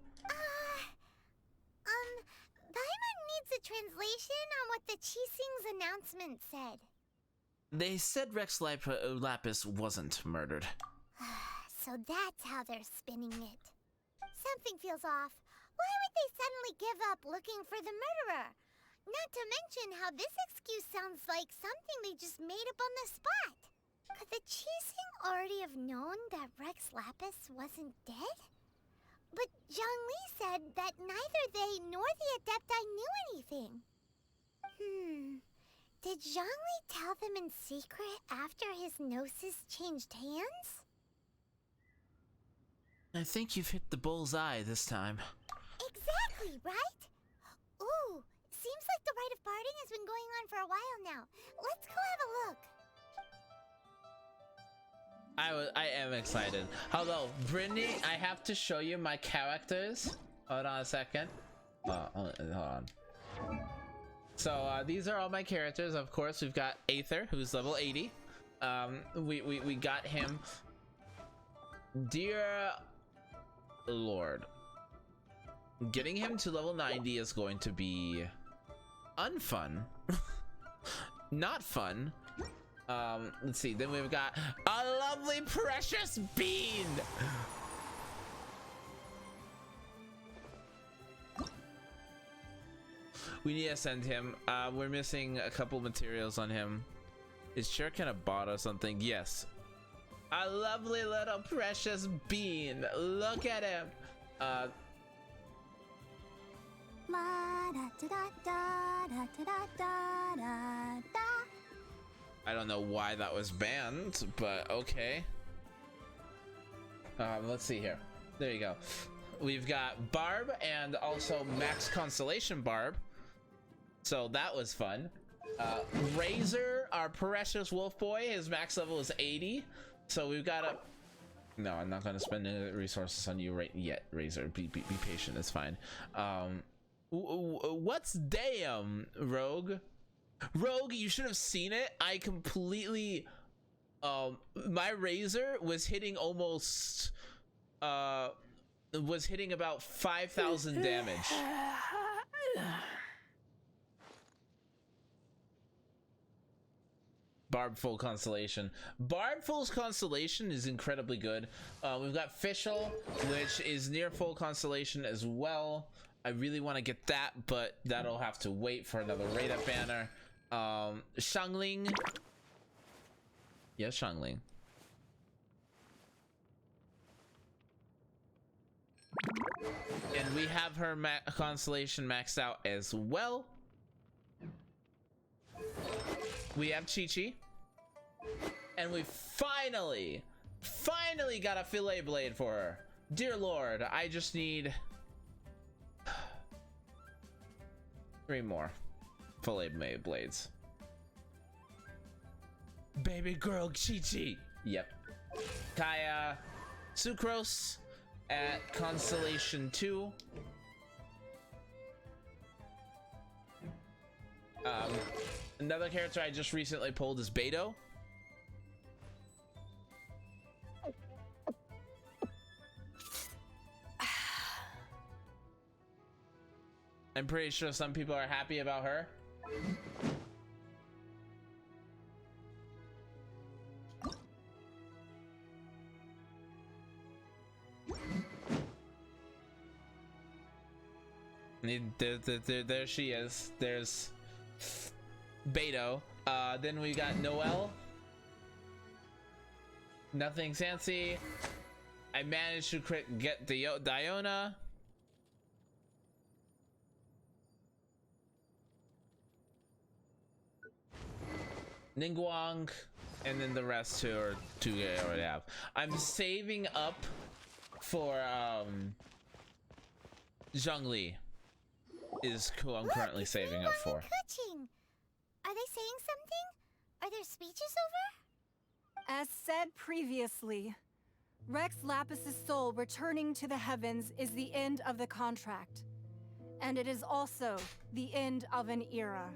Paimon needs a translation on what the Qixing's announcement said. They said Rex Lapis wasn't murdered. So that's how they're spinning it. Something feels off. Why would they suddenly give up looking for the murderer? Not to mention how this excuse sounds like something they just made up on the spot. Could the Qixing already have known that Rex Lapis wasn't dead? But Zhongli said that neither they nor the Adepti knew anything. Did Zhongli tell them in secret after his gnosis changed hands? I think you've hit the bull's eye this time. Exactly, right? Ooh. Seems like the rite of parting has been going on for a while now. Let's go have a look. I am excited. Hello, Brittany, I have to show you my characters. Hold on a second. Hold on. So these are all my characters. Of course, we've got Aether, who's level 80. We got him. Dear Lord. Getting him to level 90 is going to be unfun. Not fun. Let's see. Then we've got a lovely precious bean. We need to send him. We're missing a couple materials on him. Is Shuriken a bot or something? Yes. A lovely little precious bean. Look at him. I don't know why that was banned, but okay. Let's see here. There you go. We've got Barb and also Max Constellation Barb. So that was fun. Razor, our precious wolf boy, his max level is 80. So we've got a... No, I'm not going to spend any resources on you right yet, Razor. Be patient, it's fine. What's damn, Rogue? Rogue, you should have seen it. I completely my razor was hitting almost was hitting about 5,000 damage. Barb full constellation. Barb full constellation is incredibly good. We've got Fischl, which is near full constellation as well. I really want to get that, but that'll have to wait for another raid up banner. Xiangling. Yes, Xiangling. And we have her constellation maxed out as well. We have Chi-Chi. And we finally got a fillet blade for her. Dear Lord, I just need 3 more fillet blades. Baby girl Chi-Chi. Yep. Kaya Sucrose at Constellation 2. Another character I just recently pulled is Beto. I'm pretty sure some people are happy about her. There she is. There's Beto. Then we got Noelle. Nothing fancy. I managed to get the Diona. Ningguang, and then the rest two are two I already have. I'm saving up for Zhongli is who I'm currently saving up for. Kuching. Are they saying something? Are there speeches over? As said previously, Rex Lapis' soul returning to the heavens is the end of the contract. And it is also the end of an era.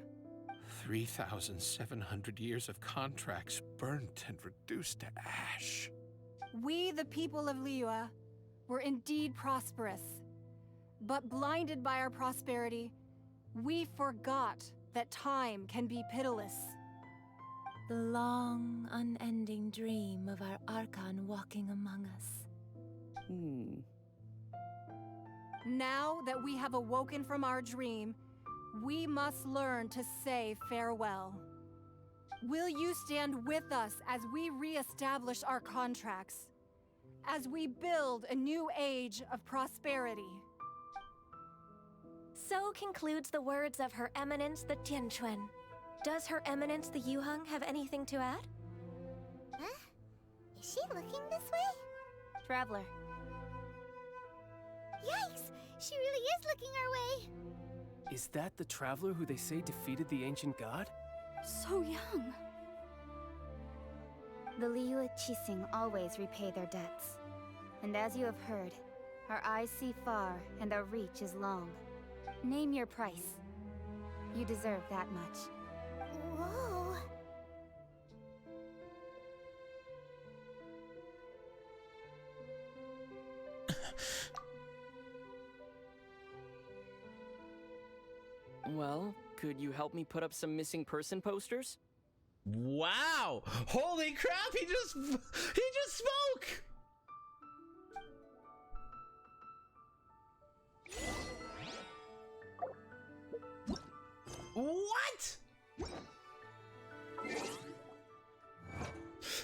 3,700 years of contracts burnt and reduced to ash. We, the people of Liyue, were indeed prosperous. But blinded by our prosperity, we forgot that time can be pitiless. The long, unending dream of our Archon walking among us. Now that we have awoken from our dream, we must learn to say farewell. Will you stand with us as we re-establish our contracts? As we build a new age of prosperity? So concludes the words of Her Eminence the Tianquan. Does Her Eminence the Yuheng have anything to add? Huh? Is she looking this way? Traveler. Yikes! She really is looking our way! Is that the traveler who they say defeated the ancient god? So young. The Liyue Qixing always repay their debts. And as you have heard, our eyes see far and our reach is long. Name your price. You deserve that much. Whoa! Well, could you help me put up some missing person posters? Wow! Holy crap! He just spoke. What?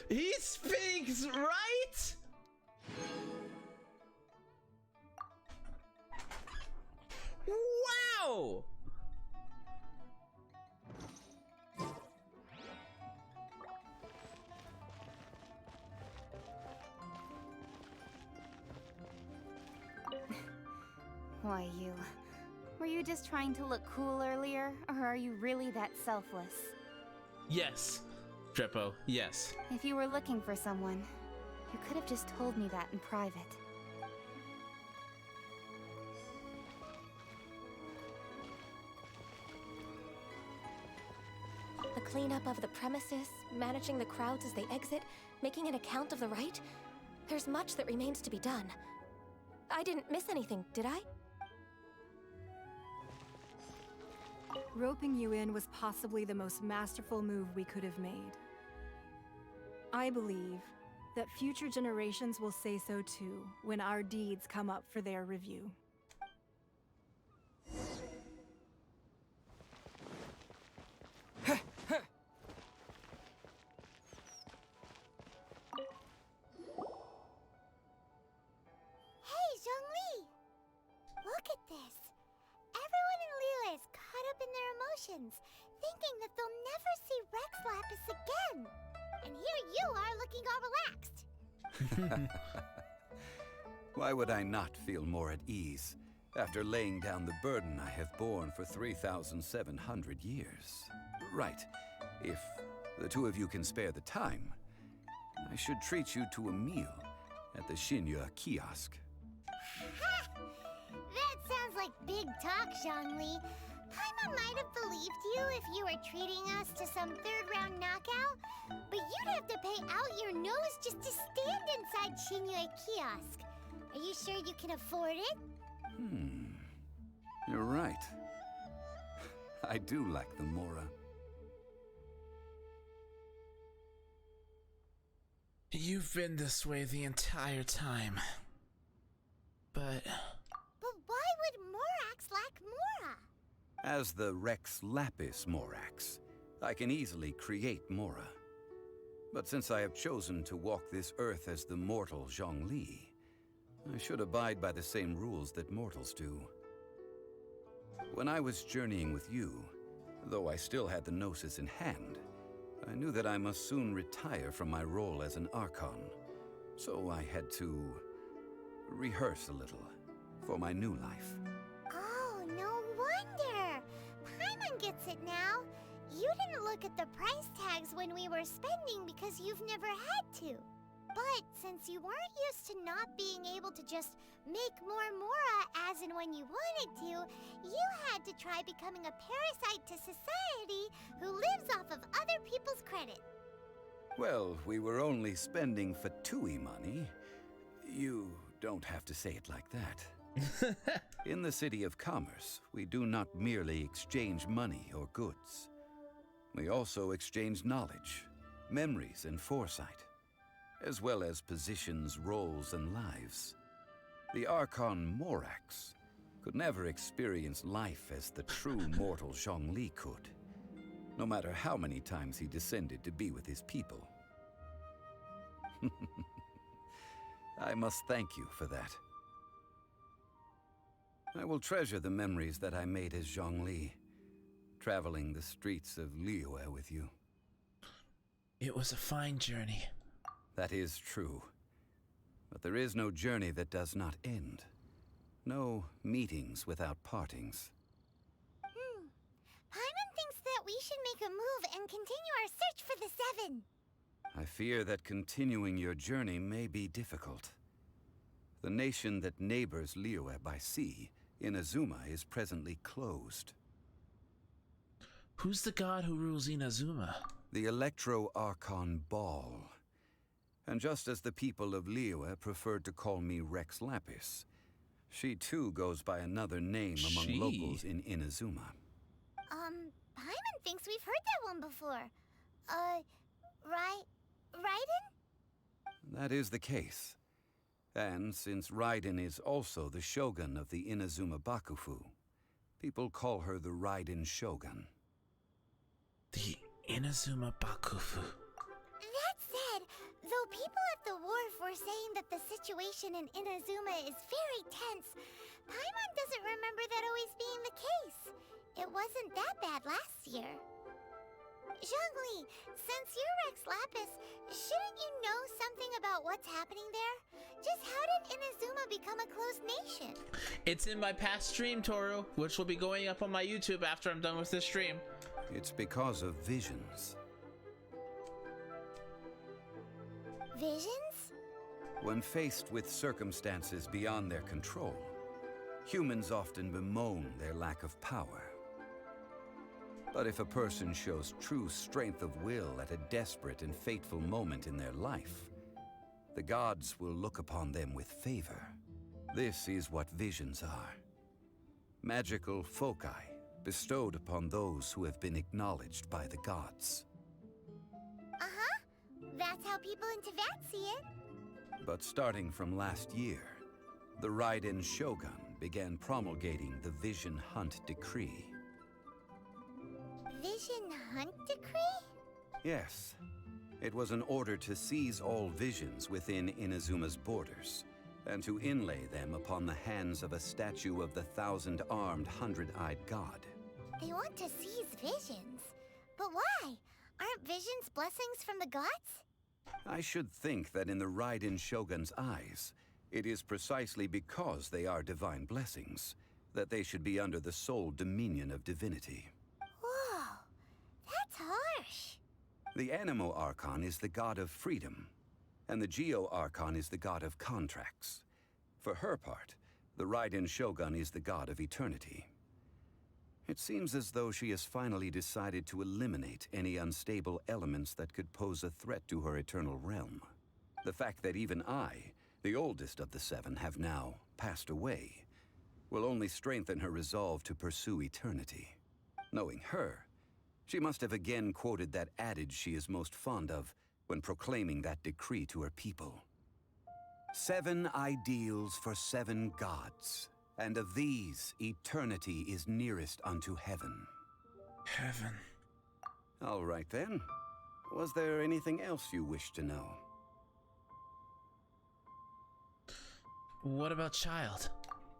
He speaks, right? Wow! Why, you... Were you just trying to look cool earlier, or are you really that selfless? Yes, Trippo, yes. If you were looking for someone, you could have just told me that in private. cleanup of the premises, managing the crowds as they exit, making an account of the rite. There's much that remains to be done. I didn't miss anything, did I? Roping you in was possibly the most masterful move we could have made. I believe that future generations will say so too when our deeds come up for their review. Hey, Zhongli! Look at this. Everyone in Liyue is caught up in their emotions, thinking that they'll never see Rex Lapis again. And here you are looking all relaxed. Why would I not feel more at ease after laying down the burden I have borne for 3,700 years? Right. If the two of you can spare the time, I should treat you to a meal at the Shinya kiosk. That sounds like big talk, Zhongli. Paimon might have believed you if you were treating us to some third-round knockout, but you'd have to pay out your nose just to stand inside Shinya kiosk. Are you sure you can afford it? You're right. I do like the Mora. You've been this way the entire time. But why would Morax lack Mora? As the Rex Lapis Morax, I can easily create Mora. But since I have chosen to walk this earth as the mortal Zhongli, I should abide by the same rules that mortals do. When I was journeying with you, though I still had the Gnosis in hand, I knew that I must soon retire from my role as an Archon. So I had to rehearse a little for my new life. Oh, no wonder! Paimon gets it now. You didn't look at the price tags when we were spending because you've never had to. But since you weren't used to not being able to just make more Mora as and when you wanted to, you had to try becoming a parasite to society who lives off of other people's credit. Well, we were only spending Fatui money. You don't have to say it like that. In the City of Commerce, we do not merely exchange money or goods. We also exchange knowledge, memories, and foresight, as well as positions, roles, and lives. The Archon Morax could never experience life as the true mortal Zhongli could, no matter how many times he descended to be with his people. I must thank you for that. I will treasure the memories that I made as Zhongli, traveling the streets of Liyue with you. it was a fine journey. That is true. But there is no journey that does not end. No meetings without partings. Paimon thinks that we should make a move and continue our search for the Seven. I fear that continuing your journey may be difficult. The nation that neighbors Liyue by sea, Inazuma, is presently closed. Who's the god who rules Inazuma? The Electro-Archon Ball. And just as the people of Liyue preferred to call me Rex Lapis, she too goes by another name among locals in Inazuma. Paimon thinks we've heard that one before. Raiden? That is the case. And since Raiden is also the shogun of the Inazuma Bakufu, people call her the Raiden Shogun. The Inazuma Bakufu. That said, though people at the wharf were saying that the situation in Inazuma is very tense, Paimon doesn't remember that always being the case. It wasn't that bad last year. Zhongli, since you're Rex Lapis, shouldn't you know something about what's happening there? Just how did Inazuma become a closed nation? It's in my past stream, Toru, which will be going up on my YouTube after I'm done with this stream. It's because of visions. Visions? When faced with circumstances beyond their control, humans often bemoan their lack of power. But if a person shows true strength of will at a desperate and fateful moment in their life, the gods will look upon them with favor. This is what visions are. Magical foci bestowed upon those who have been acknowledged by the gods. Uh-huh. That's how people in Teyvat see it. But starting from last year, the Raiden Shogun began promulgating the Vision Hunt Decree. Vision Hunt Decree? Yes. It was an order to seize all visions within Inazuma's borders, and to inlay them upon the hands of a statue of the thousand-armed, hundred-eyed god. They want to seize visions. But why? Aren't visions blessings from the gods? I should think that in the Raiden Shogun's eyes, it is precisely because they are divine blessings that they should be under the sole dominion of divinity. Whoa, that's harsh. The Animo Archon is the god of freedom, and the Geo Archon is the god of contracts. For her part, the Raiden Shogun is the god of eternity. It seems as though she has finally decided to eliminate any unstable elements that could pose a threat to her eternal realm. The fact that even I, the oldest of the seven, have now passed away, will only strengthen her resolve to pursue eternity. Knowing her, she must have again quoted that adage she is most fond of when proclaiming that decree to her people. 7 ideals for 7 gods, and of these, eternity is nearest unto heaven. Heaven. All right then. Was there anything else you wish to know? What about Child?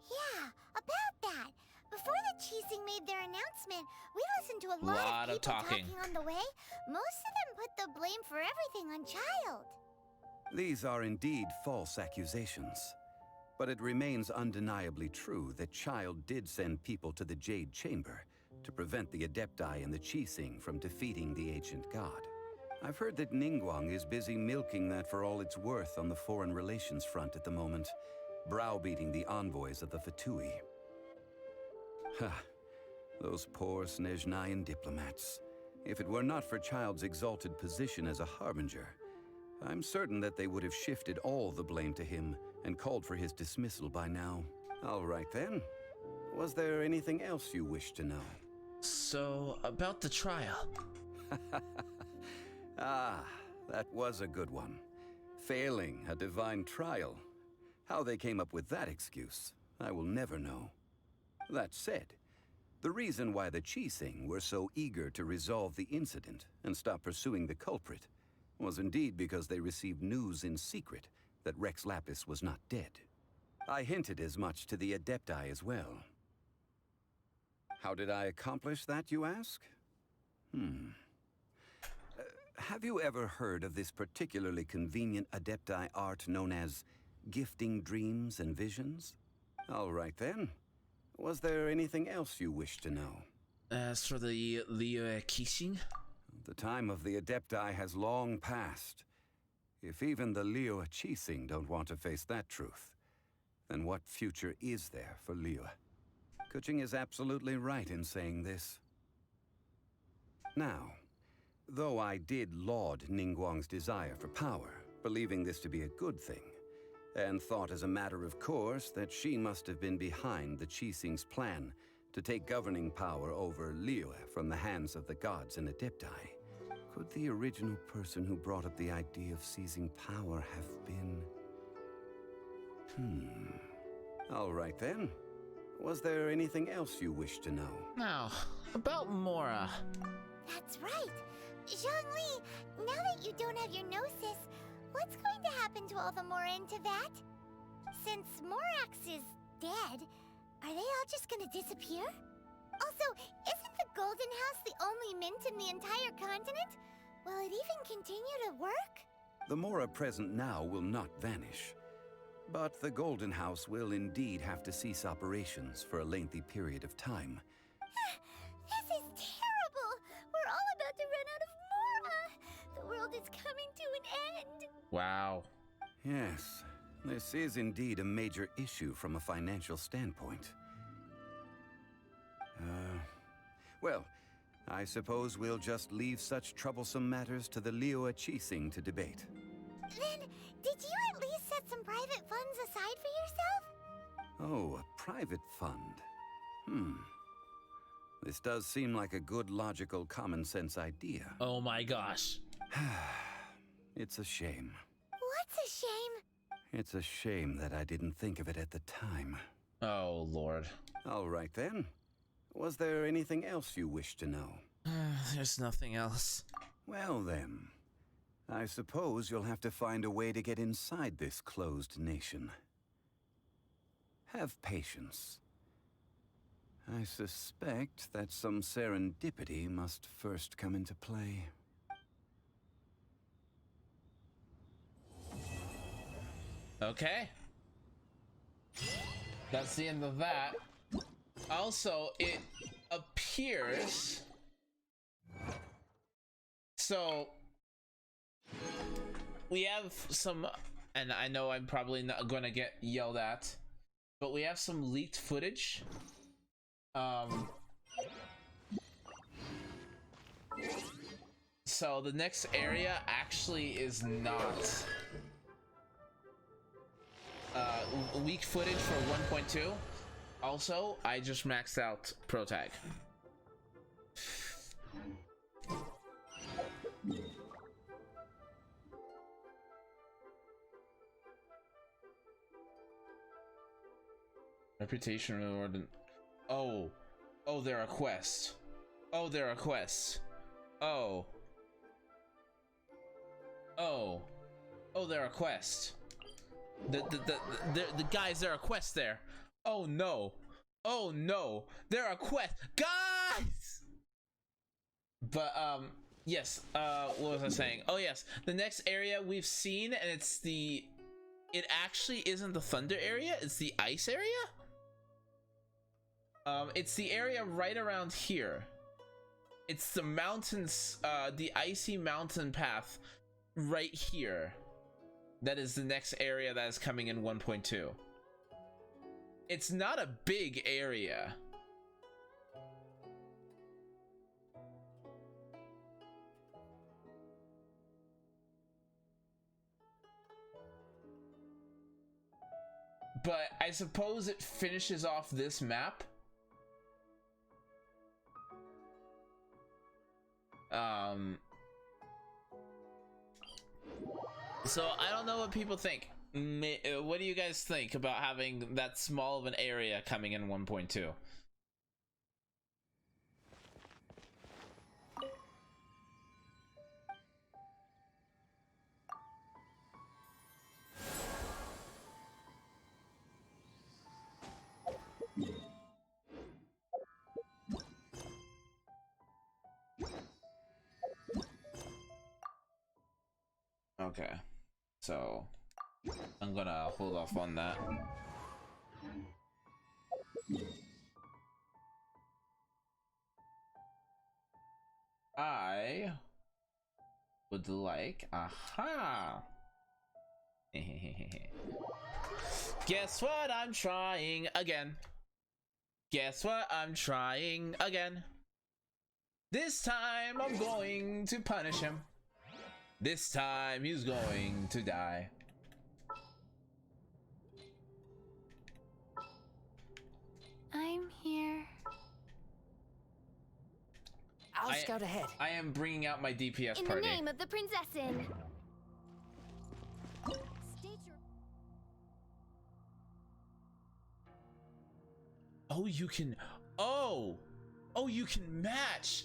Yeah, about that. Before the Cheesing made their announcement, we listened to a lot of people talking on the way. Most of them put the blame for everything on Child. These are indeed false accusations. But it remains undeniably true that Child did send people to the Jade Chamber to prevent the Adepti and the Cheesing from defeating the ancient god. I've heard that Ningguang is busy milking that for all it's worth on the foreign relations front at the moment, browbeating the envoys of the Fatui. Ha! Those poor Snezhnayan diplomats. If it were not for Child's exalted position as a harbinger, I'm certain that they would have shifted all the blame to him and called for his dismissal by now. All right then. Was there anything else you wish to know? So, about the trial. Ah, that was a good one. Failing a divine trial. How they came up with that excuse, I will never know. That said, the reason why the Cheesing were so eager to resolve the incident and stop pursuing the culprit was indeed because they received news in secret that Rex Lapis was not dead. I hinted as much to the Adepti as well. How did I accomplish that, you ask? Have you ever heard of this particularly convenient Adepti art known as gifting dreams and visions? All right then. Was there anything else you wish to know? As for the Liyue Qixing? The time of the Adepti has long passed. If even the Liyue Qixing don't want to face that truth, then what future is there for Liyue? Kuching is absolutely right in saying this. Now, though I did laud Ningguang's desire for power, believing this to be a good thing, and thought as a matter of course that she must have been behind the Cheesing's plan to take governing power over Liyue from the hands of the gods and Adepti, could the original person who brought up the idea of seizing power have been... All right then. Was there anything else you wish to know? Now, about Mora. That's right. Zhongli, now that you don't have your gnosis, what's going to happen to all the Mora in Teyvat? Since Morax is dead, are they all just gonna disappear? Also, isn't the Golden House the only mint in the entire continent? Will it even continue to work? The Mora present now will not vanish. But the Golden House will indeed have to cease operations for a lengthy period of time. This is terrible! We're all about to run out of Mora! The world is coming to an end! Wow. Yes, this is indeed a major issue from a financial standpoint. Well, I suppose we'll just leave such troublesome matters to the Liyue Qixing to debate. Then, did you at least set some private funds aside for yourself? Oh, a private fund. This does seem like a good, logical, common-sense idea. Oh my gosh. It's a shame. What's a shame? It's a shame that I didn't think of it at the time. Oh, Lord. All right, then. Was there anything else you wish to know? There's nothing else. Well, then. I suppose you'll have to find a way to get inside this closed nation. Have patience. I suspect that some serendipity must first come into play. Okay. That's the end of that. Also, it appears... So... We have some... And I know I'm probably not gonna get yelled at. But we have some leaked footage. So the next area actually is not... leaked footage for 1.2. Also, I just maxed out Pro Tag. Reputation reward. Oh, they're a quest. Oh, they're a quest. Oh, they're a quest. The guys, they're a quest there. Oh no, they're a quest, guys. But yes. What was I saying? Oh yes, the next area we've seen, and it actually isn't the thunder area. It's the ice area. It's the area right around here. It's the mountains, the icy mountain path right here. That is the next area that is coming in 1.2. It's not a big area. But I suppose it finishes off this map. So I don't know what people think. What do you guys think about having that small of an area coming in 1.2? Okay, so I'm gonna hold off on that. I would like, aha. Guess what? I'm trying again. Guess what? I'm trying again. This time I'm going to punish him. This time he's going to die. I'm here. I'll scout ahead. I am bringing out my DPS In party. the name of the Princessin. State your... Oh, you can... Oh, you can match.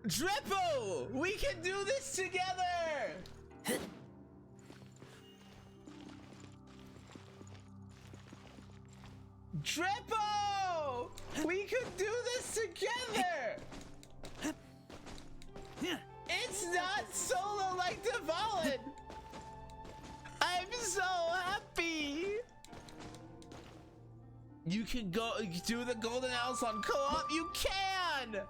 Drepo! We can do this together! Drepo! We could do this together! It's not solo like Devalin! I'm so happy! You can go do the Golden House on co-op? You can!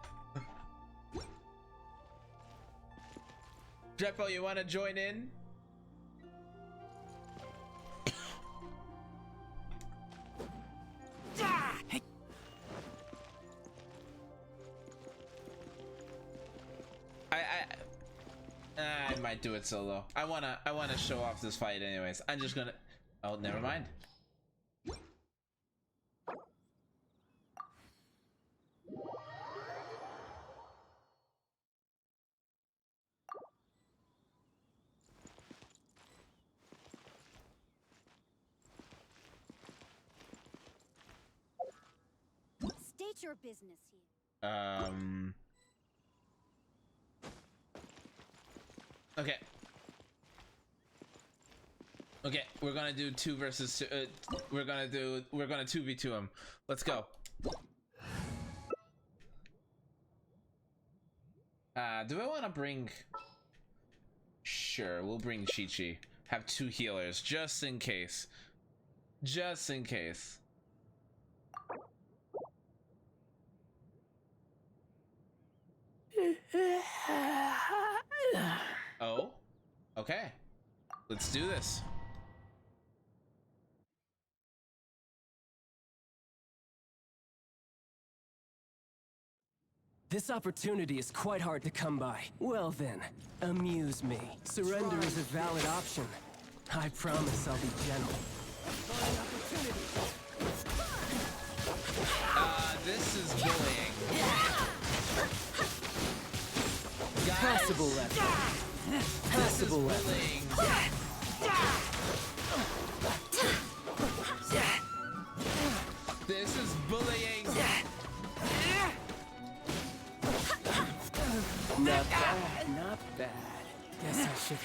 Drepo, you want to join in? I might do it solo. I wanna show off this fight anyways. I'm just gonna. Oh, never mind. State your business here. Okay. Okay, we're gonna do 2 versus 2. We're gonna 2v2 him. Let's go. Do I want to bring? Sure, we'll bring Chi-Chi. Have 2 healers just in case. Just in case. Oh, okay. Let's do this. This opportunity is quite hard to come by. Well then, amuse me. Surrender is a valid option. I promise I'll be gentle. This is bullying. Guys. Possible left. Possible left. This is bullying. Not bad, not bad. Guess I should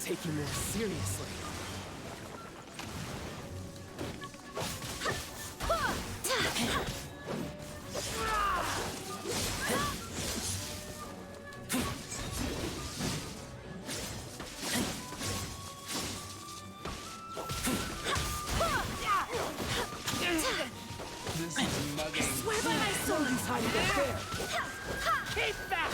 take you more seriously. This is mugging. Swear by my soul he's hiding up there. Keep back!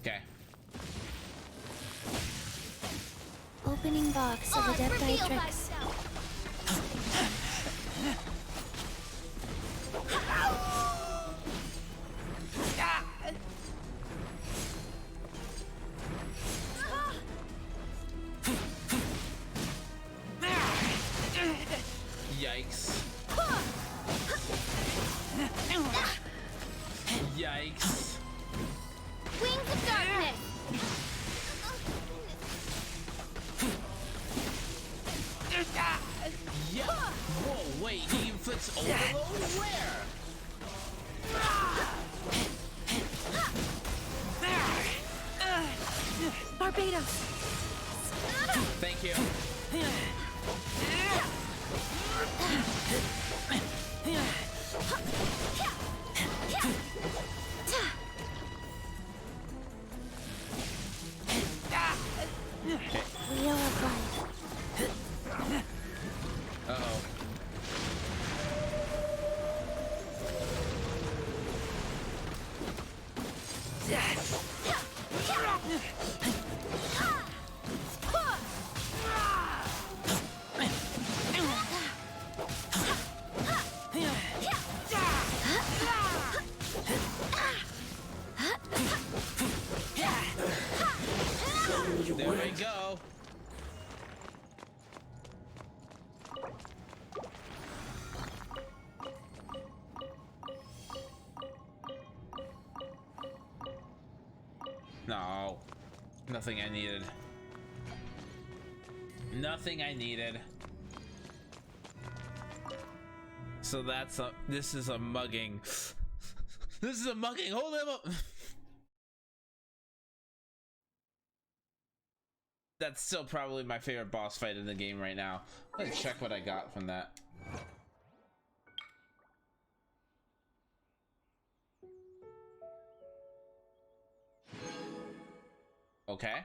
Okay. Opening box of Adepti tricks. Yikes. Yikes. Wings of darkness. Yeah. Whoa, wait, he inflicts overload? Where? Barbados. Thank you. Wheel of life. Uh-oh. There we go. No. Nothing I needed. Nothing I needed. So that's a, this is a mugging. This is a mugging. Hold him up. That's still probably my favorite boss fight in the game right now. Let's check what I got from that. Okay.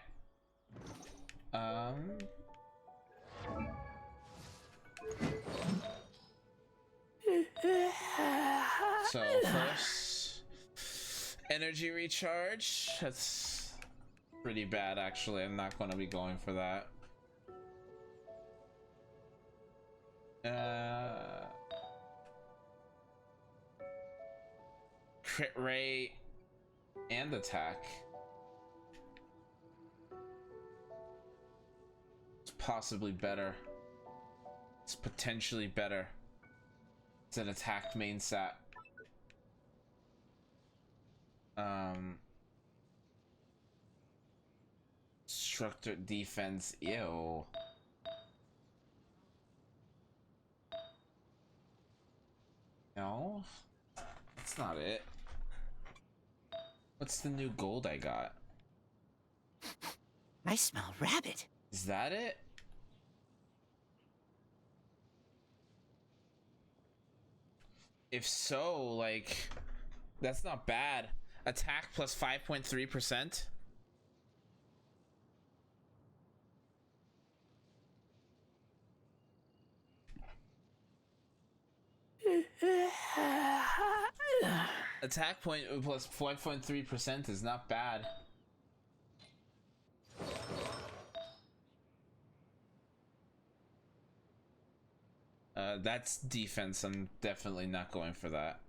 So first Energy recharge. That's pretty bad, actually. I'm not going to be going for that. Crit rate and attack. It's possibly better. It's potentially better. It's an attack main stat. Structured defense. Ew. No, that's not it. What's the new gold I got? I smell rabbit. Is that it? If so, like, that's not bad. Attack plus 5.3%. Attack point plus 5.3% is not bad. That's defense. I'm definitely not going for that.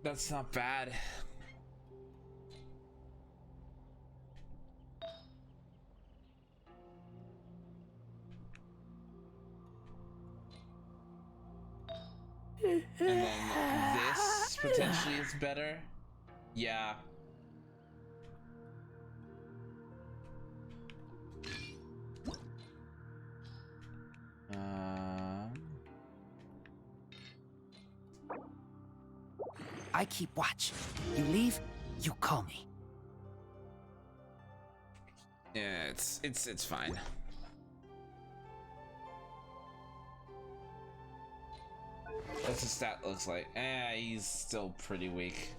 That's not bad. And then this potentially is better. Yeah. I keep watch. You leave, you call me. Yeah, it's fine. What's his stat looks like? He's still pretty weak.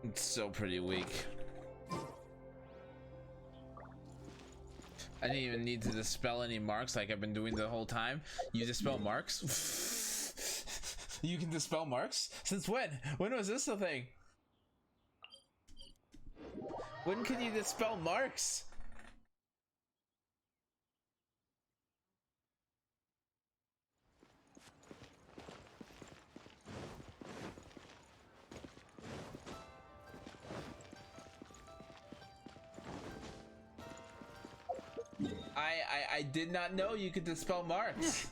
It's still pretty weak. I didn't even need to dispel any marks like I've been doing the whole time. You dispel marks? You can dispel marks? Since when? When was this a thing? When can you dispel marks? I did not know you could dispel marks.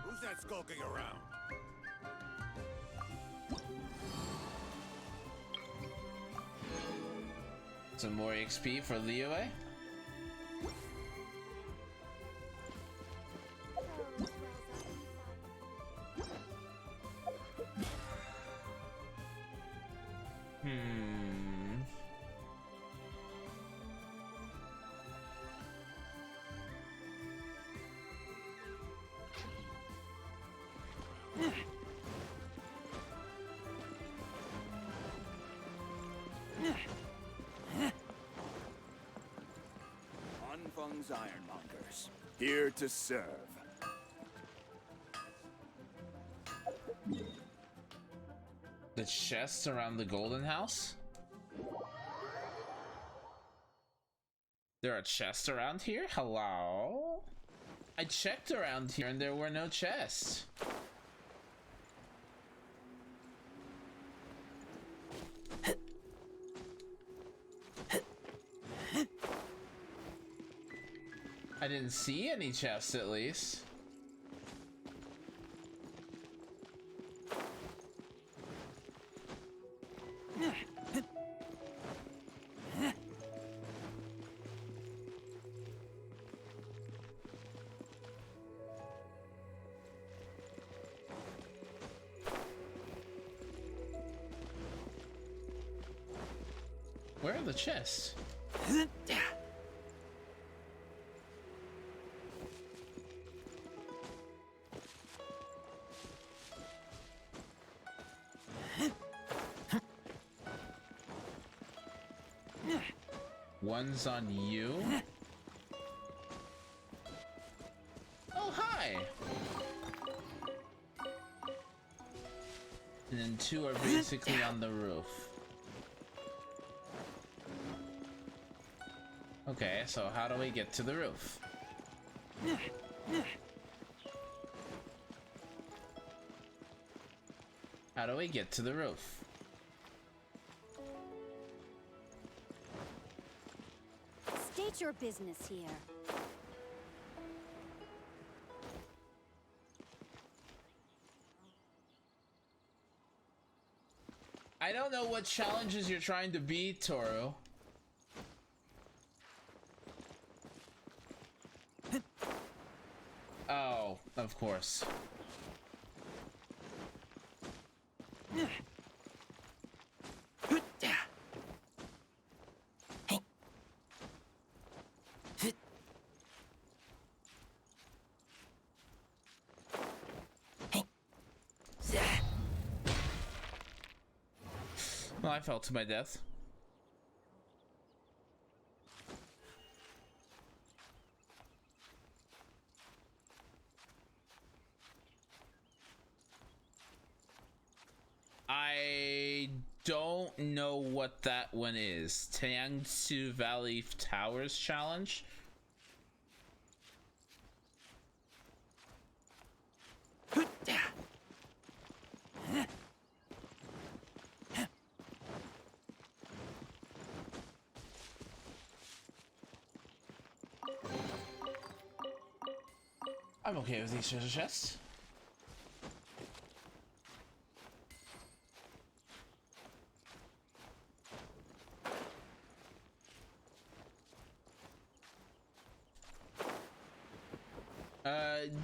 Who's that skulking around? Some more XP for Liyue. Anfeng's Ironmongers, here to serve. The chests around the Golden House? There are chests around here? Hello? I checked around here and there were no chests. I didn't see any chests, at least. Where are the chests? One's on you. Oh, hi. And then two are basically on the roof. Okay, so how do we get to the roof? How do we get to the roof? State your business here. I don't know what challenges you're trying to beat, Toru. Oh, of course. Well, I fell to my death. I don't know what that one is. Tiangsu Valley Towers Challenge? I'm okay with these treasure chests.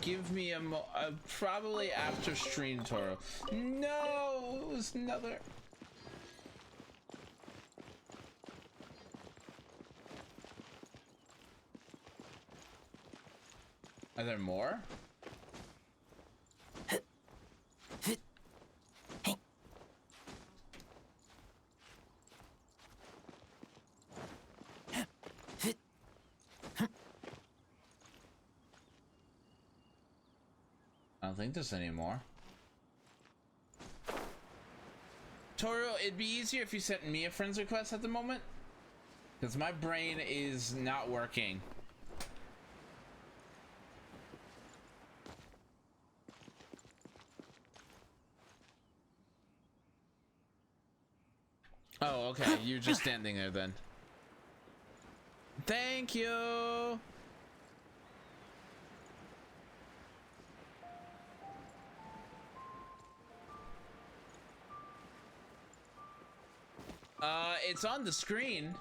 Give me a probably after stream, Toro. No, it was another. Are there more? I don't think there's any more. Toro, it'd be easier if you sent me a friend's request at the moment, because my brain is not working. Oh, okay. You're just standing there then. Thank you. It's on the screen.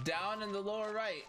Down in the lower right.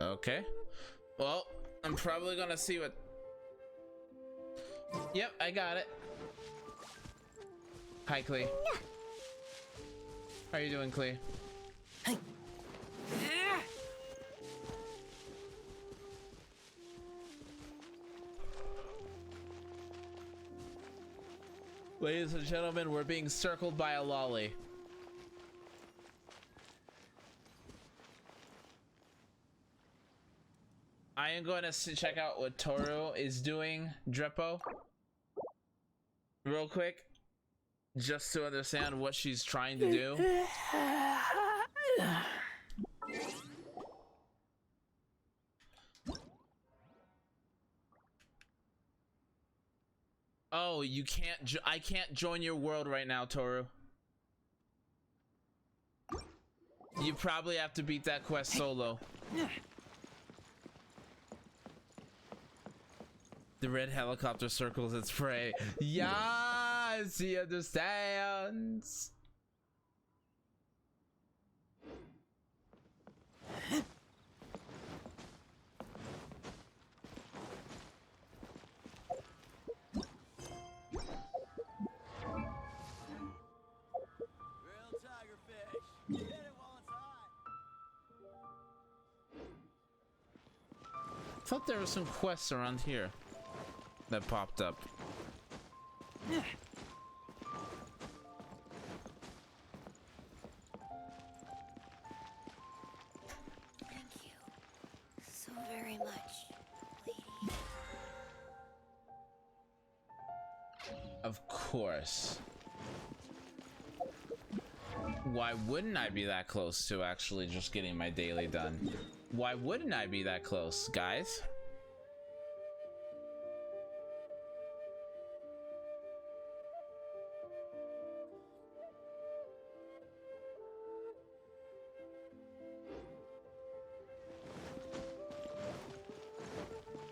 Okay. Well, I'm probably gonna see what... Yep, I got it. Hi, Klee. How are you doing, Klee? Ladies and gentlemen, we're being circled by a lolly. I am going to check out what Toru is doing, Drepo, real quick, just to understand what she's trying to do. Oh, you can't. I can't join your world right now, Toru. You probably have to beat that quest solo. The red helicopter circles its prey. Yes, he understands. I thought there were some quests around here that popped up. Thank you so very much, lady. Of course. Why wouldn't I be that close to actually just getting my daily done? Why wouldn't I be that close, guys?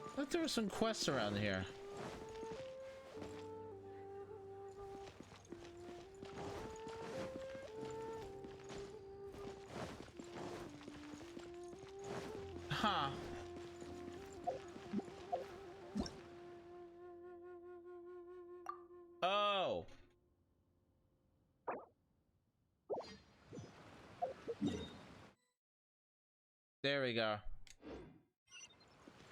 I thought there were some quests around here. Huh. Oh. There we go.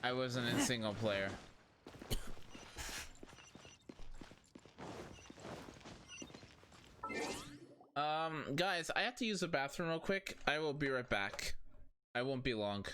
I wasn't in single player. Guys, I have to use the bathroom real quick. I will be right back. I won't be long.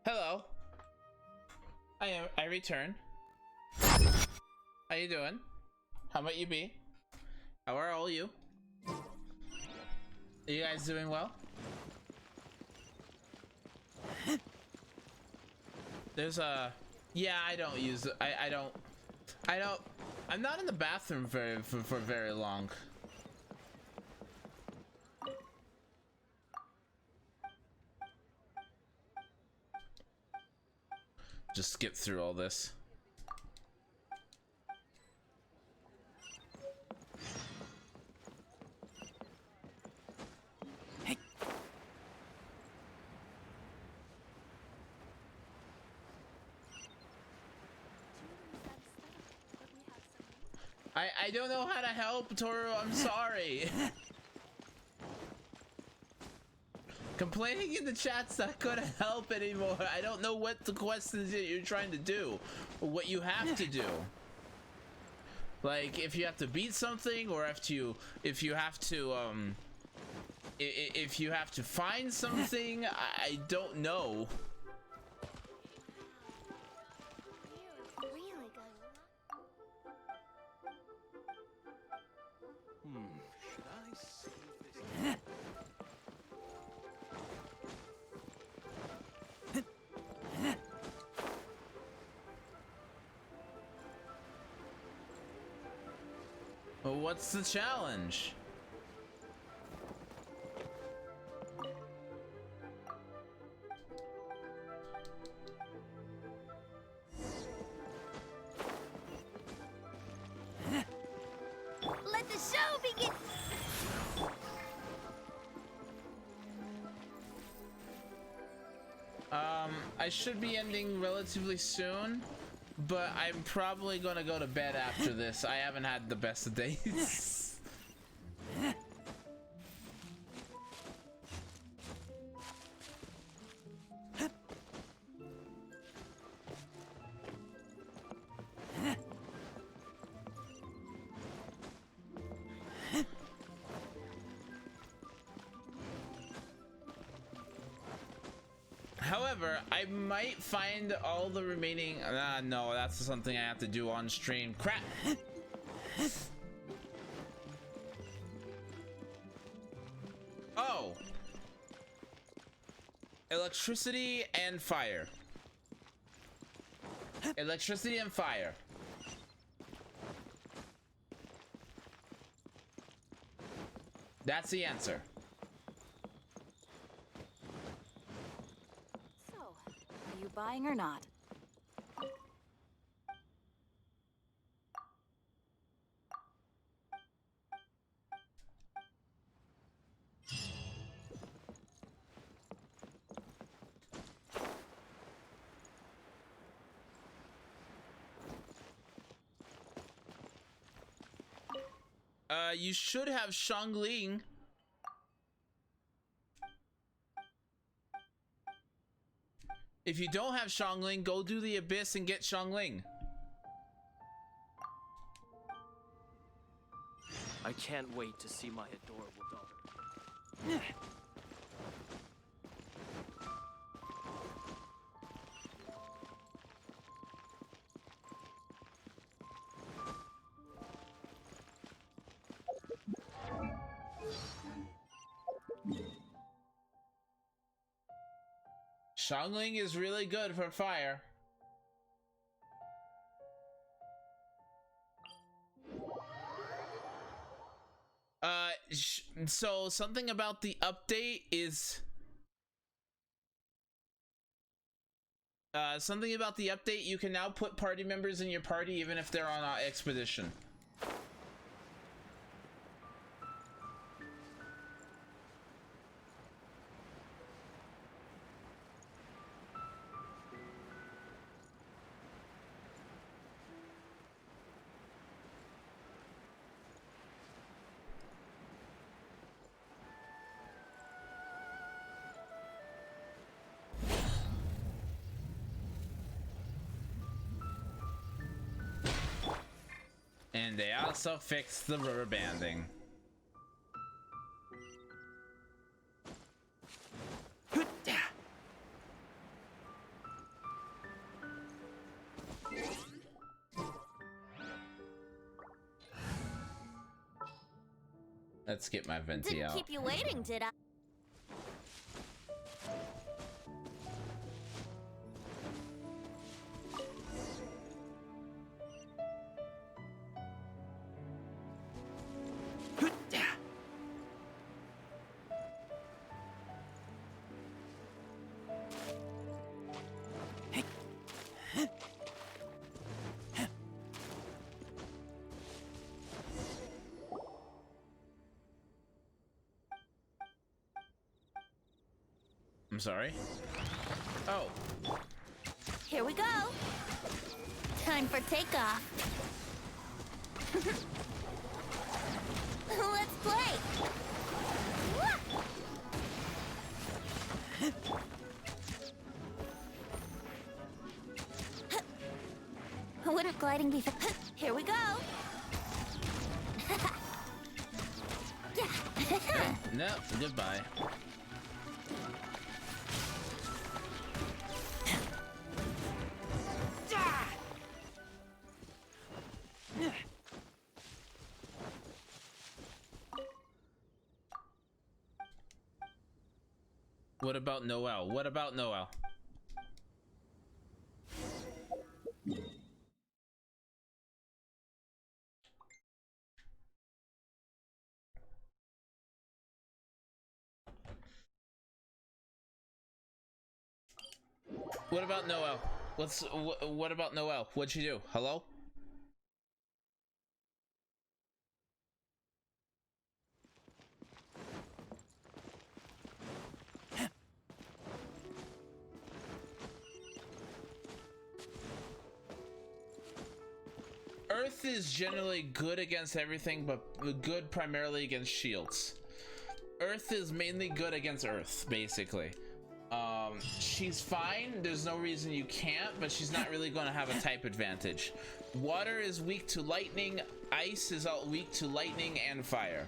Hello. I return. How you doing? How about you, B? How are all you? Are you guys doing well? There's a... Yeah, I don't use it. I don't... I'm not in the bathroom for very long. just skip through all this. I don't know how to help, Toru. I'm sorry. Complaining in the chat's not gonna help anymore. I don't know what the questions that you're trying to do, or what you have to do. Like if you have to beat something, or if you have to find something. I don't know. Really good. Should I save this? Well, what's the challenge? Let the show begin. I should be ending relatively soon, but I'm probably gonna go to bed after this. I haven't had the best of days. However, I might find all the remaining... no, that's something I have to do on stream. Crap! Oh! Electricity and fire. Electricity and fire. That's the answer. Are you buying or not? You should have Shangling. If you don't have Shangling, go do the Abyss and get Shangling. I can't wait to see my adorable daughter. Shangling is really good for fire. So something about the update is... something about the update, you can now put party members in your party even if they're on an expedition. And they also fixed the rubber banding. Let's get my venti Didn't out. keep you waiting, did I? I'm sorry. Oh. Here we go. Time for takeoff. Let's play. Wouldn't gliding be Here we go. No, goodbye. What about Noel? What about Noel? What about Noel? What about Noel? What'd she do? Hello? Earth is generally good against everything, but good primarily against shields. Earth is mainly good against Earth, basically. She's fine, there's no reason you can't, but she's not really going to have a type advantage. Water is weak to lightning, ice is all weak to lightning and fire.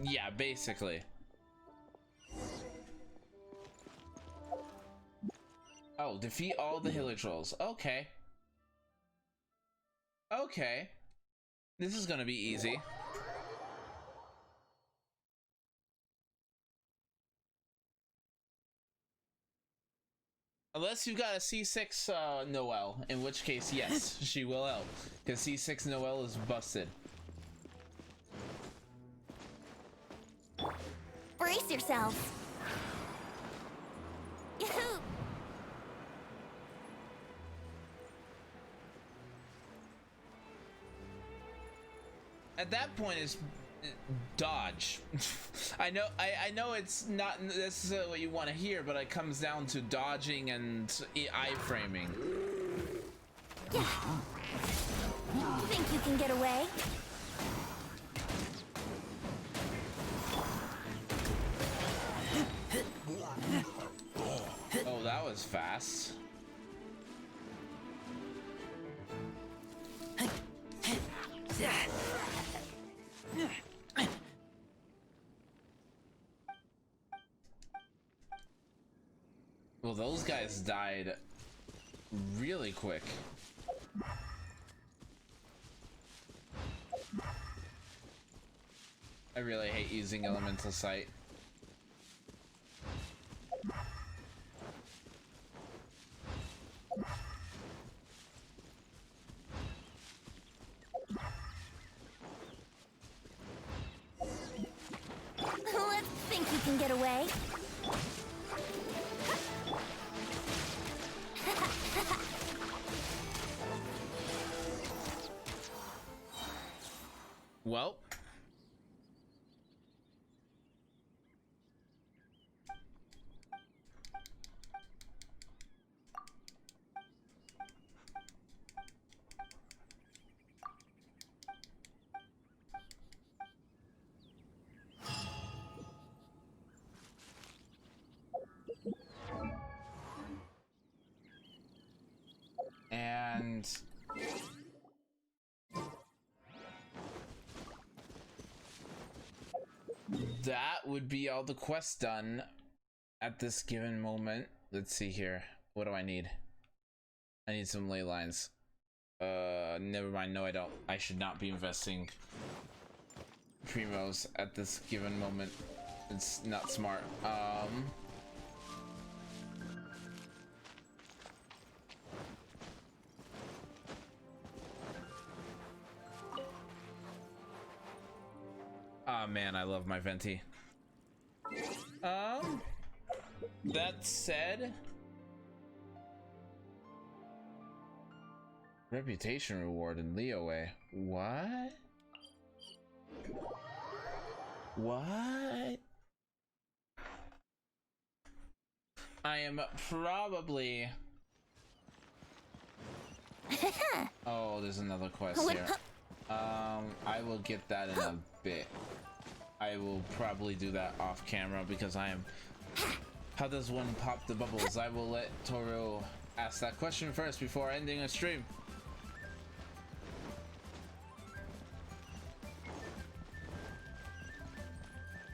Yeah, basically. Oh, defeat all the Hillage Rolls. Okay. Okay. This is gonna be easy. Unless you've got a C6 Noelle, in which case, yes, she will help. Because C6 Noelle is busted. Brace yourselves. Yahoo! At that point, it's dodge. I know it's not necessarily what you want to hear, but it comes down to dodging and iframing. Yeah. Think you can get away? Oh, that was fast. Well, those guys died really quick. I really hate using Elemental Sight. Let's think you can get away. Well. And that would be all the quests done at this given moment. Let's see here. What do I need? I need some ley lines. Never mind. No, I don't. I should not be investing primos at this given moment. It's not smart. Ah, man, I love my venti. That said, reputation reward in Leeway. What? What? I am probably... Oh, there's another quest here. I will get that in a bit. I will probably do that off camera because I am... How does one pop the bubbles? I will let Toro ask that question first before ending a stream.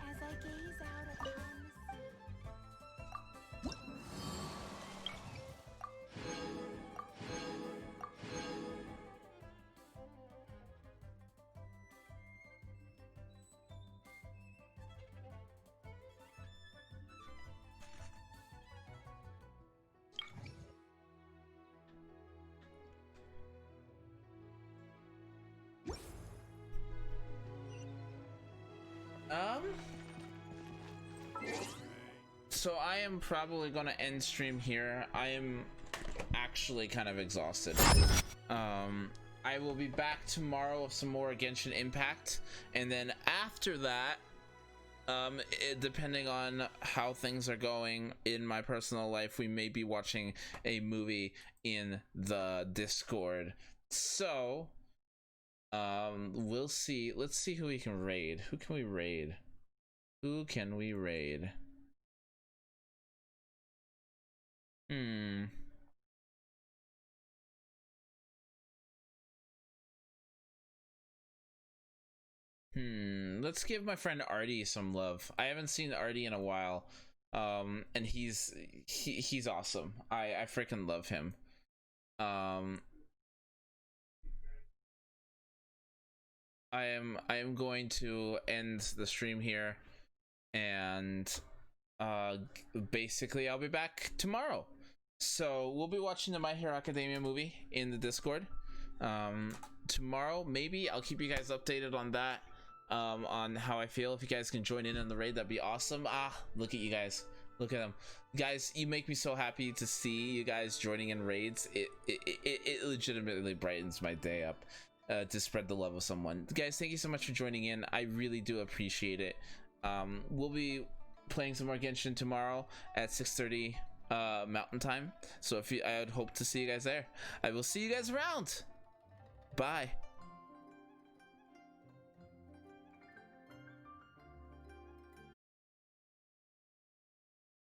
As I gaze out upon So I am probably gonna end stream here. I am actually kind of exhausted. I will be back tomorrow with some more Genshin Impact, and then after that, depending on how things are going in my personal life, we may be watching a movie in the Discord. So we'll see. Let's see who we can raid. Who can we raid? Who can we raid? Let's give my friend Artie some love. I haven't seen Artie in a while. And he's awesome. I freaking love him. I am going to end the stream here, and basically I'll be back tomorrow. So we'll be watching the My Hero Academia movie in the Discord tomorrow. Maybe I'll keep you guys updated on that, on how I feel. If you guys can join in on the raid, that'd be awesome. Look at you guys, look at them, guys. You make me so happy to see you guys joining in raids. It legitimately brightens my day up, to spread the love of someone. Guys, thank you so much for joining in. I really do appreciate it. We'll be playing some more Genshin tomorrow at 6:30 Mountain Time. So I would hope to see you guys there. I will see you guys around. Bye.